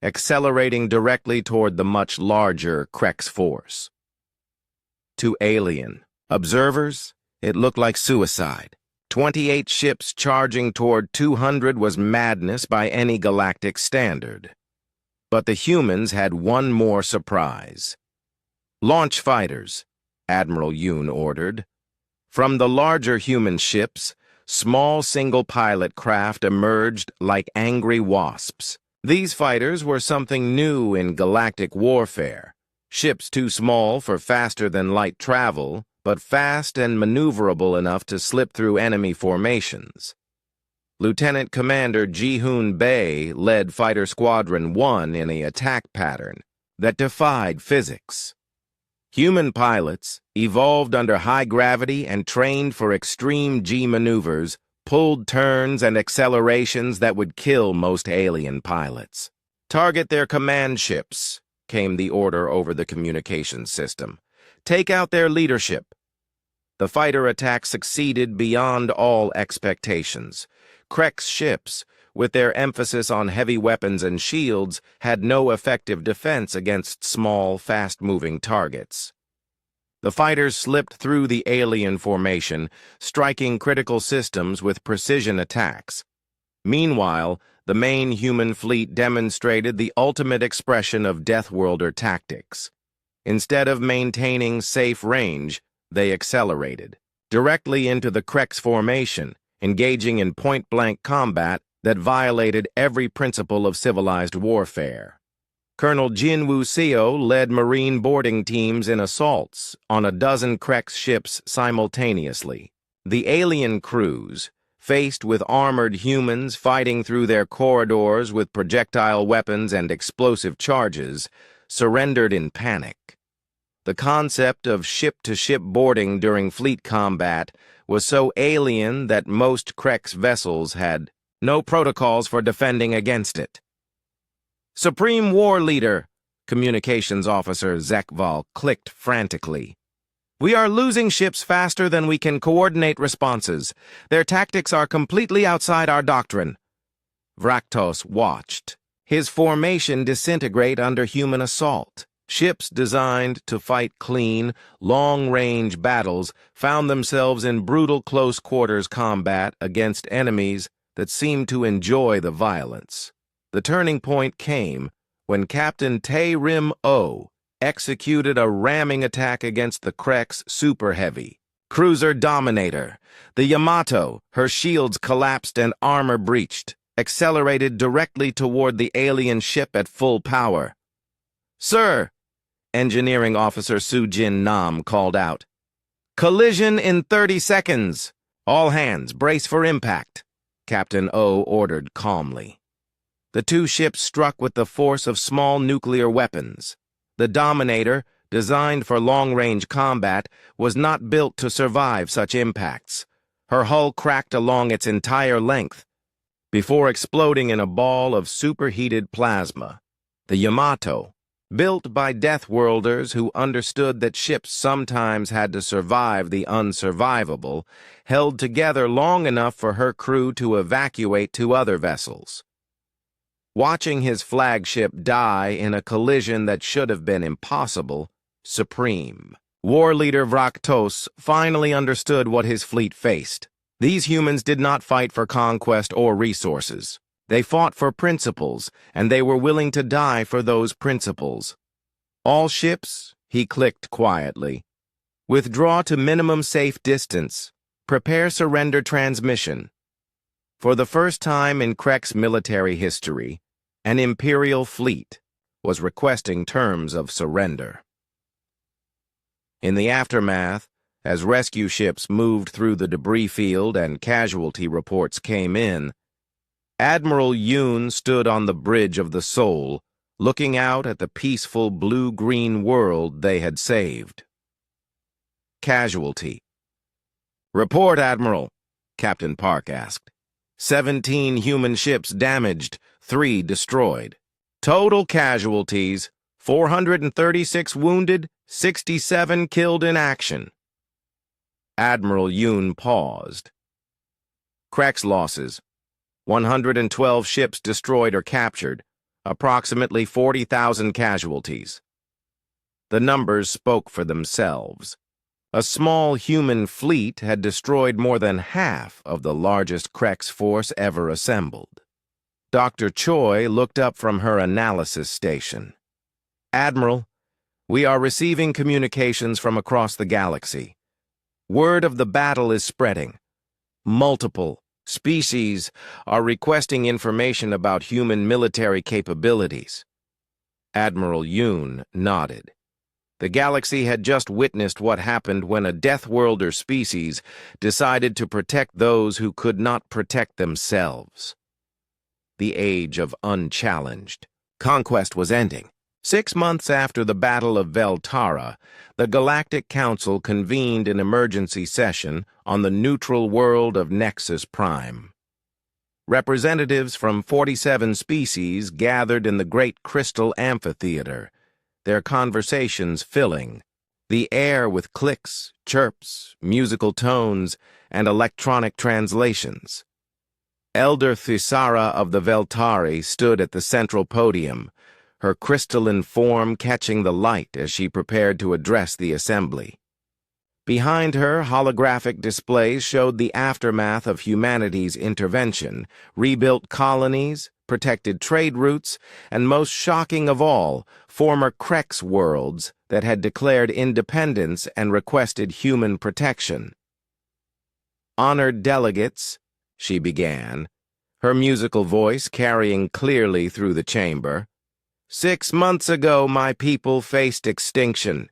accelerating directly toward the much larger Krex force. To alien observers, it looked like suicide. 28 ships charging toward 200 was madness by any galactic standard. But the humans had one more surprise. "Launch fighters," Admiral Yoon ordered. From the larger human ships, small single-pilot craft emerged like angry wasps. These fighters were something new in galactic warfare. Ships too small for faster-than-light travel, but fast and maneuverable enough to slip through enemy formations. Lieutenant Commander Ji-hoon Bae led Fighter Squadron 1 in an attack pattern that defied physics. Human pilots, evolved under high gravity and trained for extreme G maneuvers, pulled turns and accelerations that would kill most alien pilots. "Target their command ships," came the order over the communications system. Take out their leadership. The fighter attack succeeded beyond all expectations. Krek's ships, with their emphasis on heavy weapons and shields, had no effective defense against small, fast-moving targets. The fighters slipped through the alien formation, striking critical systems with precision attacks. Meanwhile, the main human fleet demonstrated the ultimate expression of Deathworlder tactics. Instead of maintaining safe range, they accelerated directly into the Krek's formation, engaging in point-blank combat that violated every principle of civilized warfare. Colonel Jin Wu-seo led Marine boarding teams in assaults on a dozen Krek's ships simultaneously. The alien crews, faced with armored humans fighting through their corridors with projectile weapons and explosive charges, surrendered in panic. The concept of ship-to-ship boarding during fleet combat was so alien that most Krek's vessels had no protocols for defending against it. Supreme War Leader, Communications Officer Zekval clicked frantically. We are losing ships faster than we can coordinate responses. Their tactics are completely outside our doctrine. Vraktos watched his formation disintegrate under human assault. Ships designed to fight clean, long-range battles found themselves in brutal close-quarters combat against enemies that seemed to enjoy the violence. The turning point came when Captain Tae Rim-oh executed a ramming attack against the Krek's Super Heavy cruiser Dominator. The Yamato, her shields collapsed and armor breached, accelerated directly toward the alien ship at full power. Sir, Engineering Officer Soo-Jin Nam called out. Collision in 30 seconds. All hands, brace for impact, Captain O ordered calmly. The two ships struck with the force of small nuclear weapons. The Dominator, designed for long-range combat, was not built to survive such impacts. Her hull cracked along its entire length, before exploding in a ball of superheated plasma. The Yamato, built by Deathworlders who understood that ships sometimes had to survive the unsurvivable, held together long enough for her crew to evacuate to other vessels. Watching his flagship die in a collision that should have been impossible, Supreme War Leader Vraktos finally understood what his fleet faced. These humans did not fight for conquest or resources. They fought for principles, and they were willing to die for those principles. All ships, he clicked quietly. Withdraw to minimum safe distance. Prepare surrender transmission. For the first time in Krek's military history, an Imperial fleet was requesting terms of surrender. In the aftermath, as rescue ships moved through the debris field and casualty reports came in, Admiral Yoon stood on the bridge of the Soul, looking out at the peaceful blue-green world they had saved. Casualty. Report, Admiral, Captain Park asked. 17 human ships damaged, 3 destroyed. Total casualties, 436 wounded, 67 killed in action. Admiral Yoon paused. Krek's losses. 112 ships destroyed or captured, approximately 40,000 casualties. The numbers spoke for themselves. A small human fleet had destroyed more than half of the largest Krek's force ever assembled. Dr. Choi looked up from her analysis station. Admiral, we are receiving communications from across the galaxy. Word of the battle is spreading. Multiple species are requesting information about human military capabilities. Admiral Yoon nodded. The galaxy had just witnessed what happened when a Deathworlder species decided to protect those who could not protect themselves. The age of unchallenged conquest was ending. 6 months after the Battle of Veltara, the Galactic Council convened an emergency session on the neutral world of Nexus Prime. Representatives from 47 species gathered in the Great Crystal Amphitheater, their conversations filling the air with clicks, chirps, musical tones, and electronic translations. Elder Thisara of the Veltari stood at the central podium, her crystalline form catching the light as she prepared to address the assembly. Behind her, holographic displays showed the aftermath of humanity's intervention, rebuilt colonies, protected trade routes, and most shocking of all, former Krex worlds that had declared independence and requested human protection. "Honored delegates," she began, her musical voice carrying clearly through the chamber, "6 months ago my people faced extinction.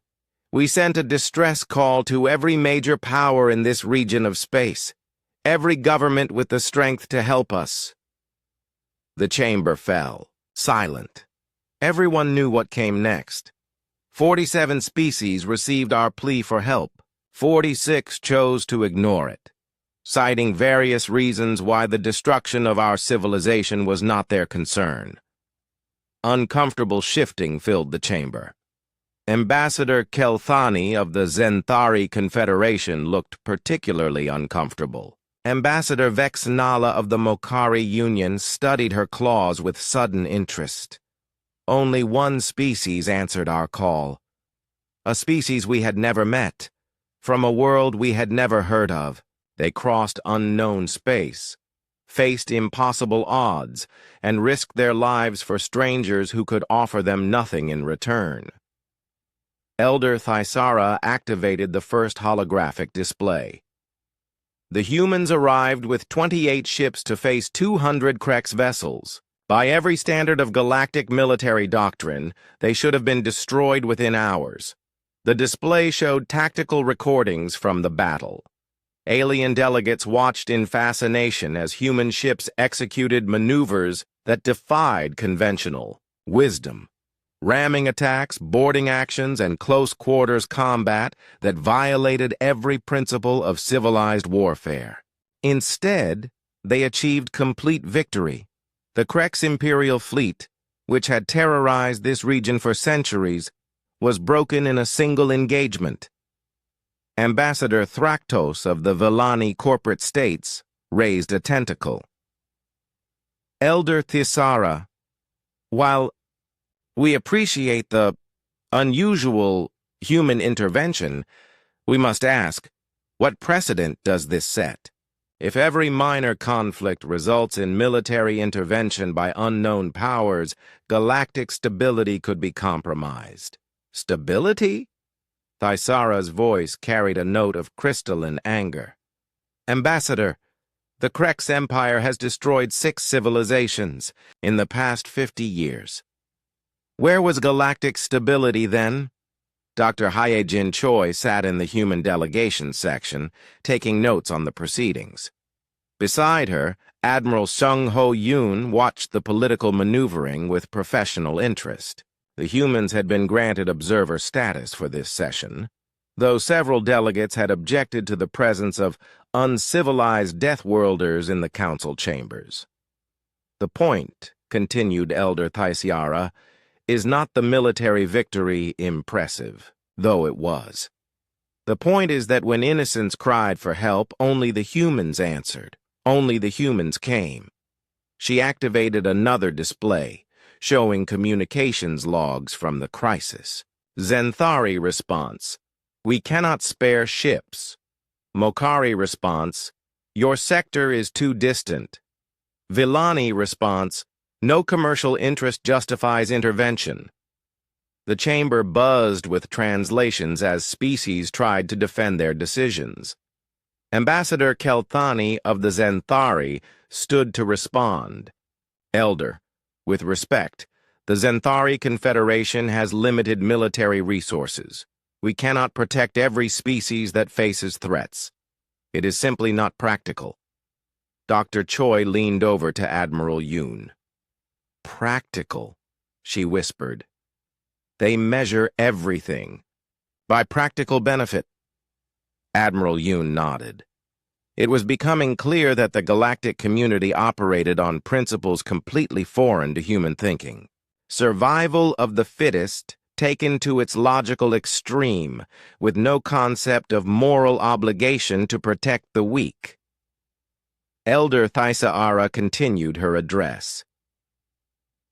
We sent a distress call to every major power in this region of space, every government with the strength to help us." The chamber fell, silent. Everyone knew what came next. 47 species received our plea for help. 46 chose to ignore it, citing various reasons why the destruction of our civilization was not their concern. Uncomfortable shifting filled the chamber. Ambassador Kelthani of the Zenthari Confederation looked particularly uncomfortable. Ambassador Vexnala of the Mokari Union studied her claws with sudden interest. Only one species answered our call. A species we had never met, from a world we had never heard of. They crossed unknown space, faced impossible odds, and risked their lives for strangers who could offer them nothing in return. Elder Thisara activated the first holographic display. The humans arrived with 28 ships to face 200 Krex vessels. By every standard of galactic military doctrine, they should have been destroyed within hours. The display showed tactical recordings from the battle. Alien delegates watched in fascination as human ships executed maneuvers that defied conventional wisdom. Ramming attacks, boarding actions, and close-quarters combat that violated every principle of civilized warfare. Instead, they achieved complete victory. The Krex Imperial fleet, which had terrorized this region for centuries, was broken in a single engagement. Ambassador Thraktos of the Villani corporate states raised a tentacle. Elder Thisara, while we appreciate the unusual human intervention, we must ask, what precedent does this set? If every minor conflict results in military intervention by unknown powers, galactic stability could be compromised. Stability? Thisara's voice carried a note of crystalline anger. Ambassador, the Krex Empire has destroyed 6 civilizations in the past 50 years. Where was galactic stability then? Dr. Hyejin Choi sat in the human delegation section, taking notes on the proceedings. Beside her, Admiral Sung Ho Yoon watched the political maneuvering with professional interest. The humans had been granted observer status for this session, though several delegates had objected to the presence of uncivilized deathworlders in the council chambers. The point, continued Elder Thisara, is not the military victory impressive, though it was. The point is that when innocents cried for help, only the humans answered. Only the humans came. She activated another display, showing communications logs from the crisis. Zenthari response, "We cannot spare ships." Mokari response, "Your sector is too distant." Villani response, "No commercial interest justifies intervention." The chamber buzzed with translations as species tried to defend their decisions. Ambassador Kelthani of the Zenthari stood to respond. Elder, with respect, the Zenthari Confederation has limited military resources. We cannot protect every species that faces threats. It is simply not practical. Dr. Choi leaned over to Admiral Yoon. "Practical," she whispered. "They measure everything. By practical benefit." Admiral Yoon nodded. It was becoming clear that the galactic community operated on principles completely foreign to human thinking. Survival of the fittest, taken to its logical extreme, with no concept of moral obligation to protect the weak. Elder Thysaara continued her address.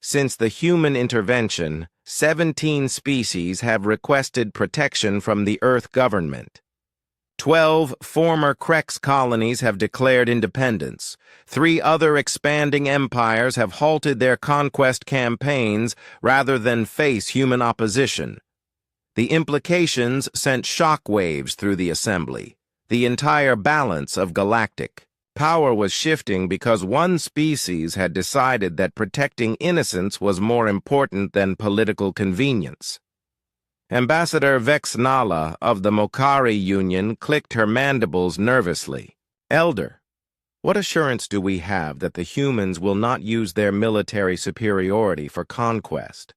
Since the human intervention, 17 species have requested protection from the Earth government. 12 former Krex colonies have declared independence. 3 other expanding empires have halted their conquest campaigns rather than face human opposition. The implications sent shockwaves through the assembly. The entire balance of galactic power was shifting because one species had decided that protecting innocence was more important than political convenience. Ambassador Vexnala of the Mokari Union clicked her mandibles nervously. Elder, what assurance do we have that the humans will not use their military superiority for conquest?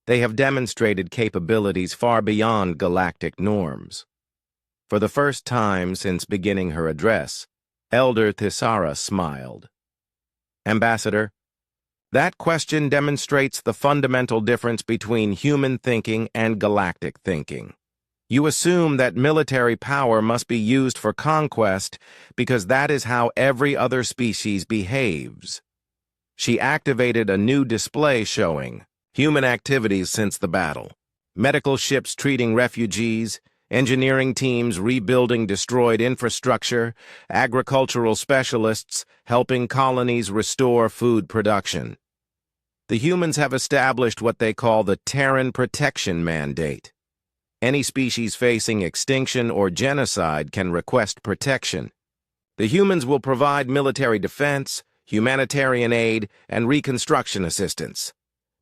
They have demonstrated capabilities far beyond galactic norms. For the first time since beginning her address, Elder Thysaara smiled. Ambassador, that question demonstrates the fundamental difference between human thinking and galactic thinking. You assume that military power must be used for conquest because that is how every other species behaves. She activated a new display showing human activities since the battle, medical ships treating refugees, engineering teams rebuilding destroyed infrastructure, agricultural specialists helping colonies restore food production. The humans have established what they call the Terran Protection Mandate. Any species facing extinction or genocide can request protection. The humans will provide military defense, humanitarian aid, and reconstruction assistance.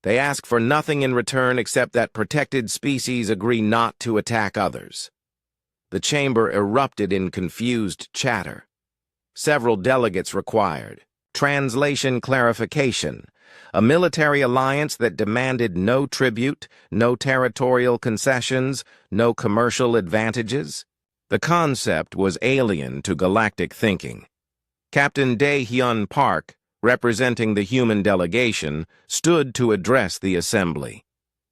They ask for nothing in return except that protected species agree not to attack others. The chamber erupted in confused chatter. Several delegates required translation clarification, a military alliance that demanded no tribute, no territorial concessions, no commercial advantages. The concept was alien to galactic thinking. Captain Dae-hyun Park, representing the human delegation, stood to address the assembly.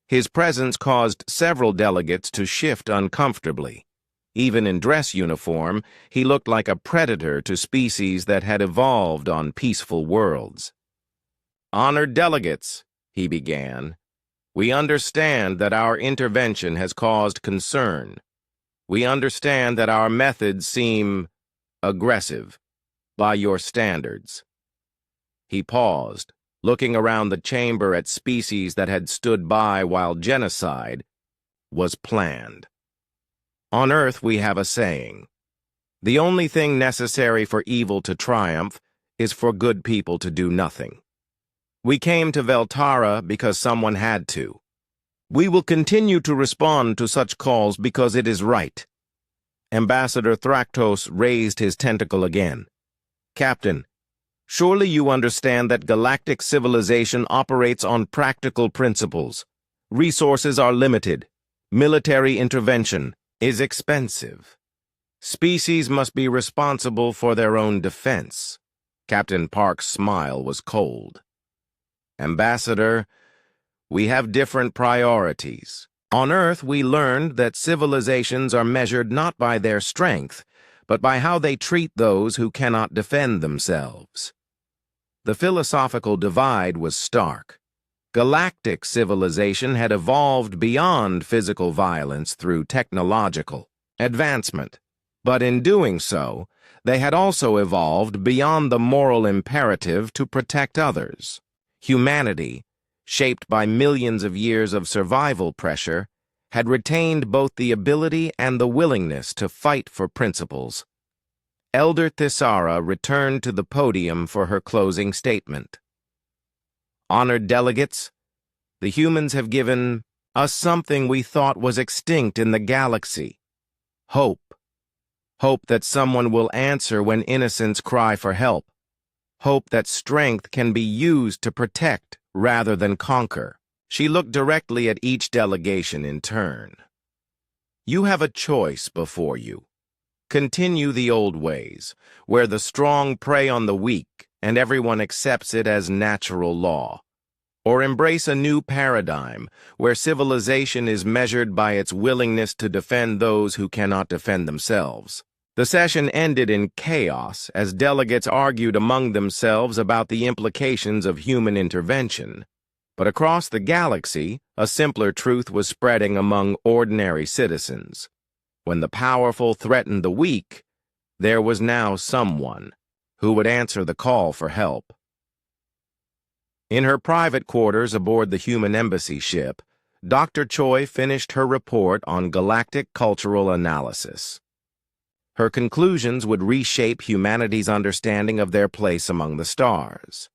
His presence caused several delegates to shift uncomfortably. Even in dress uniform, he looked like a predator to species that had evolved on peaceful worlds. Honored delegates, he began, we understand that our intervention has caused concern. We understand that our methods seem aggressive by your standards. He paused, looking around the chamber at species that had stood by while genocide was planned. On Earth we have a saying, the only thing necessary for evil to triumph is for good people to do nothing. We came to Veltara because someone had to. We will continue to respond to such calls because it is right. Ambassador Thraktos raised his tentacle again. Captain, surely you understand that galactic civilization operates on practical principles. Resources are limited. Military intervention is expensive. Species must be responsible for their own defense. Captain Park's smile was cold. Ambassador, we have different priorities. On Earth, we learned that civilizations are measured not by their strength, but by how they treat those who cannot defend themselves. The philosophical divide was stark. Galactic civilization had evolved beyond physical violence through technological advancement, but in doing so, they had also evolved beyond the moral imperative to protect others. Humanity, shaped by millions of years of survival pressure, had retained both the ability and the willingness to fight for principles. Elder Thysaara returned to the podium for her closing statement. Honored delegates, the humans have given us something we thought was extinct in the galaxy. Hope. Hope that someone will answer when innocents cry for help. Hope that strength can be used to protect rather than conquer. She looked directly at each delegation in turn. You have a choice before you. Continue the old ways, where the strong prey on the weak and everyone accepts it as natural law. or embrace a new paradigm where civilization is measured by its willingness to defend those who cannot defend themselves. The session ended in chaos as delegates argued among themselves about the implications of human intervention. But across the galaxy, a simpler truth was spreading among ordinary citizens. When the powerful threatened the weak, there was now someone who would answer the call for help. In her private quarters aboard the human embassy ship, Dr. Choi finished her report on galactic cultural analysis. Her conclusions would reshape humanity's understanding of their place among the stars.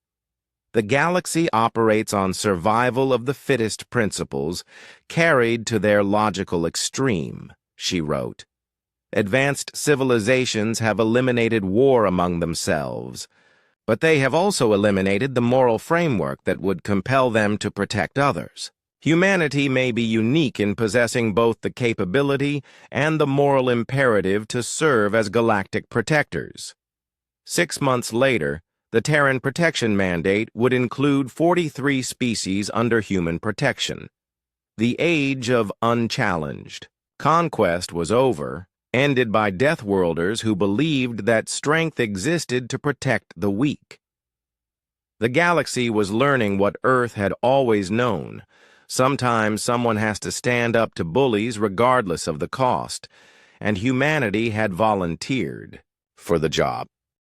The galaxy operates on survival of the fittest principles carried to their logical extreme, she wrote. Advanced civilizations have eliminated war among themselves, but they have also eliminated the moral framework that would compel them to protect others. Humanity may be unique in possessing both the capability and the moral imperative to serve as galactic protectors. 6 months later, the Terran Protection Mandate would include 43 species under human protection. The age of unchallenged conquest was over, ended by deathworlders who believed that strength existed to protect the weak. The galaxy was learning what Earth had always known. Sometimes someone has to stand up to bullies regardless of the cost, and humanity had volunteered for the job.